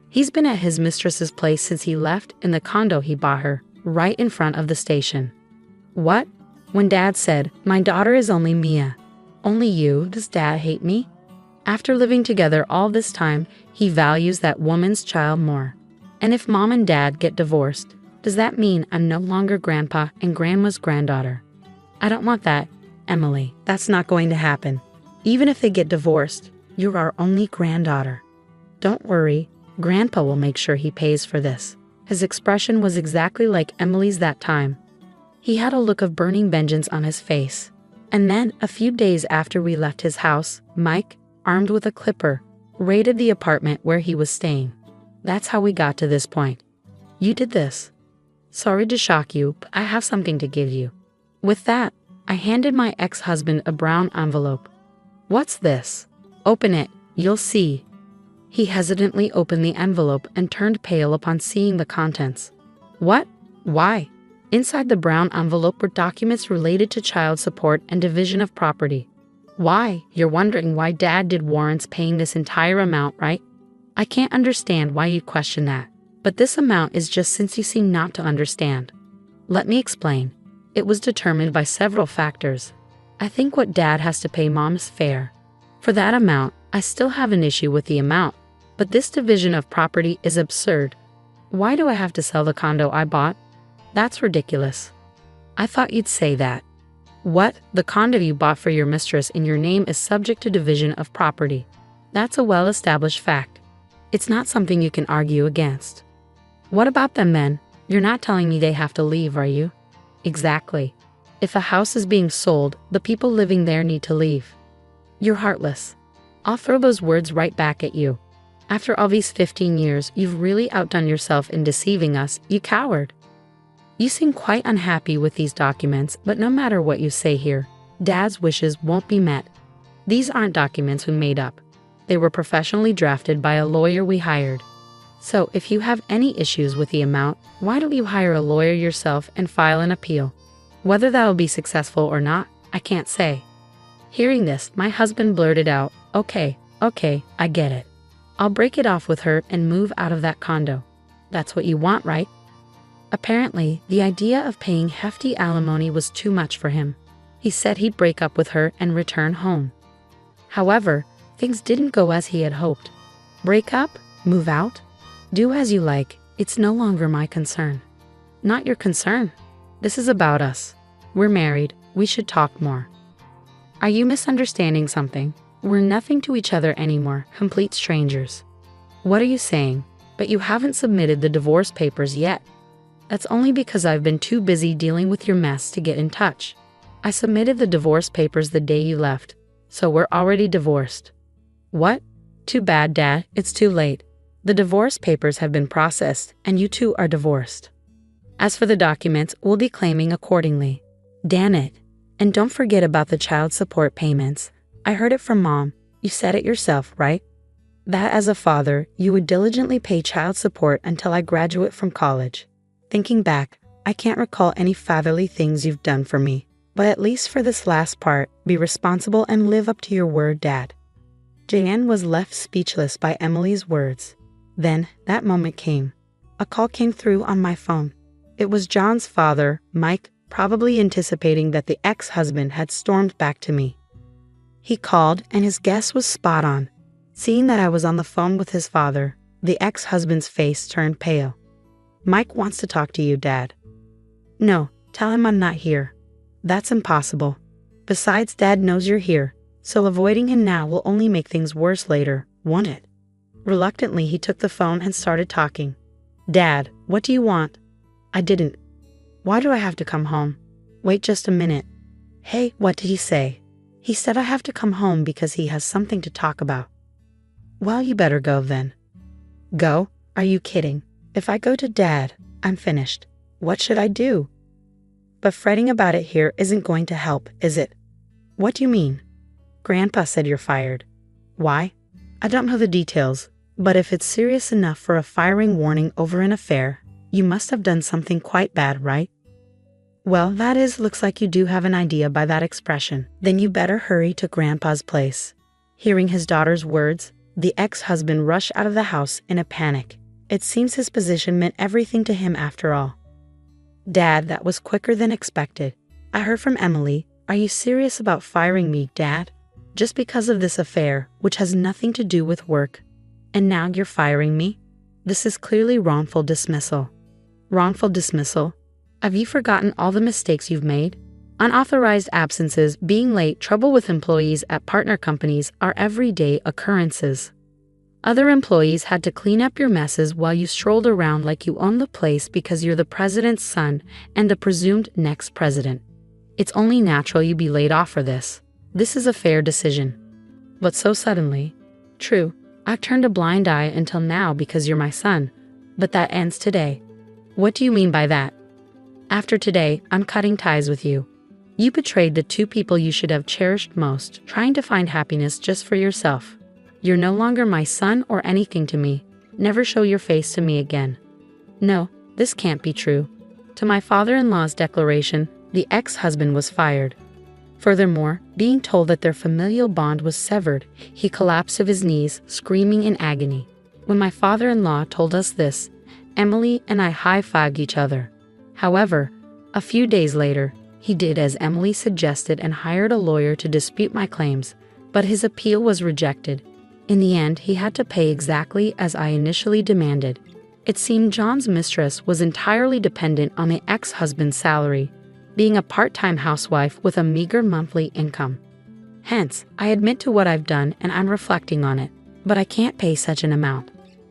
He's been at his mistress's place since he left in the condo he bought her, right in front of the station. What? When Dad said, "My daughter is only Mia." Only you, does Dad hate me? After living together all this time, he values that woman's child more. And if Mom and Dad get divorced, does that mean I'm no longer Grandpa and Grandma's granddaughter? I don't want that, Emily. That's not going to happen. Even if they get divorced, you're our only granddaughter. Don't worry, Grandpa will make sure he pays for this. His expression was exactly like Emily's that time. He had a look of burning vengeance on his face. And then, a few days after we left his house, Mike, armed with a clipper, raided the apartment where he was staying. That's how we got to this point. You did this. Sorry to shock you, but I have something to give you. With that, I handed my ex-husband a brown envelope. What's this? Open it, you'll see. He hesitantly opened the envelope and turned pale upon seeing the contents. What? Why? Inside the brown envelope were documents related to child support and division of property. Why? You're wondering why Dad did warrants paying this entire amount, right? I can't understand why you'd question that, but this amount is just since you seem not to understand. Let me explain. It was determined by several factors. I think what Dad has to pay Mom is fair. For that amount, I still have an issue with the amount, but this division of property is absurd. Why do I have to sell the condo I bought? That's ridiculous. I thought you'd say that. What? The condo you bought for your mistress in your name is subject to division of property. That's a well-established fact. It's not something you can argue against. What about them then? You're not telling me they have to leave, are you? Exactly. If a house is being sold, the people living there need to leave. You're heartless. I'll throw those words right back at you. After all these 15 years, you've really outdone yourself in deceiving us, you coward. You seem quite unhappy with these documents, but no matter what you say here, Dad's wishes won't be met. These aren't documents we made up. They were professionally drafted by a lawyer we hired. So if you have any issues with the amount, why don't you hire a lawyer yourself and file an appeal? Whether that will be successful or not, I can't say. Hearing this, my husband blurted out, Okay, I get it. I'll break it off with her and move out of that condo. That's what you want, right? Apparently, the idea of paying hefty alimony was too much for him. He said he'd break up with her and return home. However, things didn't go as he had hoped. Break up? Move out? Do as you like. It's no longer my concern. Not your concern. This is about us. We're married. We should talk more. Are you misunderstanding something? We're nothing to each other anymore, complete strangers. What are you saying? But you haven't submitted the divorce papers yet. That's only because I've been too busy dealing with your mess to get in touch. I submitted the divorce papers the day you left, so we're already divorced. What? Too bad, Dad, it's too late. The divorce papers have been processed, and you two are divorced. As for the documents, we'll be claiming accordingly. Damn it. And don't forget about the child support payments. I heard it from Mom. You said it yourself, right? That as a father, you would diligently pay child support until I graduate from college. Thinking back, I can't recall any fatherly things you've done for me, but at least for this last part, be responsible and live up to your word, Dad. Jan was left speechless by Emily's words. Then, that moment came. A call came through on my phone. It was John's father, Mike, probably anticipating that the ex-husband had stormed back to me. He called, and his guess was spot on. Seeing that I was on the phone with his father, the ex-husband's face turned pale. Mike wants to talk to you, Dad. No, tell him I'm not here. That's impossible. Besides, Dad knows you're here, so avoiding him now will only make things worse later, won't it? Reluctantly, he took the phone and started talking. Dad, what do you want? I didn't. Why do I have to come home? Wait just a minute. Hey, what did he say? He said I have to come home because he has something to talk about. Well, you better go then. Go? Are you kidding? If I go to Dad, I'm finished. What should I do? But fretting about it here isn't going to help, is it? What do you mean? Grandpa said you're fired. Why? I don't know the details, but if it's serious enough for a firing warning over an affair, you must have done something quite bad, right? Well, looks like you do have an idea by that expression. Then you better hurry to Grandpa's place. Hearing his daughter's words, the ex-husband rushed out of the house in a panic. It seems his position meant everything to him after all. Dad, that was quicker than expected. I heard from Emily. Are you serious about firing me, Dad? Just because of this affair, which has nothing to do with work. And now you're firing me? This is clearly wrongful dismissal. Wrongful dismissal? Have you forgotten all the mistakes you've made? Unauthorized absences, being late, trouble with employees at partner companies are everyday occurrences. Other employees had to clean up your messes while you strolled around like you own the place because you're the president's son and the presumed next president. It's only natural you be laid off for this. This is a fair decision. But so suddenly. True, I've turned a blind eye until now because you're my son, but that ends today. What do you mean by that? After today, I'm cutting ties with you. You betrayed the two people you should have cherished most, trying to find happiness just for yourself. You're no longer my son or anything to me. Never show your face to me again. No, this can't be true. To my father-in-law's declaration, the ex-husband was fired. Furthermore, being told that their familial bond was severed, he collapsed to his knees, screaming in agony. When my father-in-law told us this, Emily and I high-fived each other. However, a few days later, he did as Emily suggested and hired a lawyer to dispute my claims, but his appeal was rejected. In the end, he had to pay exactly as I initially demanded. It seemed John's mistress was entirely dependent on the ex-husband's salary, being a part-time housewife with a meager monthly income. Hence, I admit to what I've done and I'm reflecting on it, but I can't pay such an amount.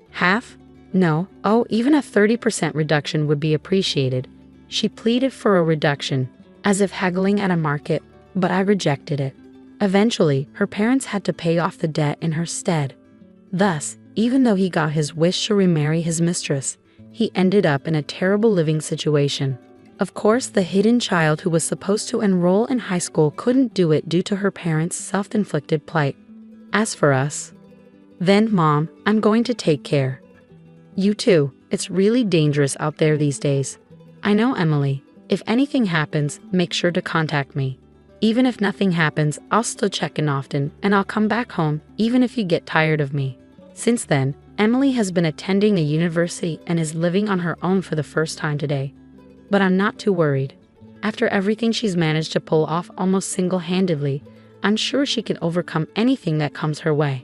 Half? No, even a 30% reduction would be appreciated. She pleaded for a reduction, as if haggling at a market, but I rejected it. Eventually, her parents had to pay off the debt in her stead. Thus, even though he got his wish to remarry his mistress, he ended up in a terrible living situation. Of course, the hidden child who was supposed to enroll in high school couldn't do it due to her parents' self-inflicted plight. As for us, then Mom, I'm going to take care. You too, it's really dangerous out there these days. I know, Emily. If anything happens, make sure to contact me. Even if nothing happens, I'll still check in often, and I'll come back home, even if you get tired of me. Since then, Emily has been attending a university and is living on her own for the first time today. But I'm not too worried. After everything she's managed to pull off almost single-handedly, I'm sure she can overcome anything that comes her way.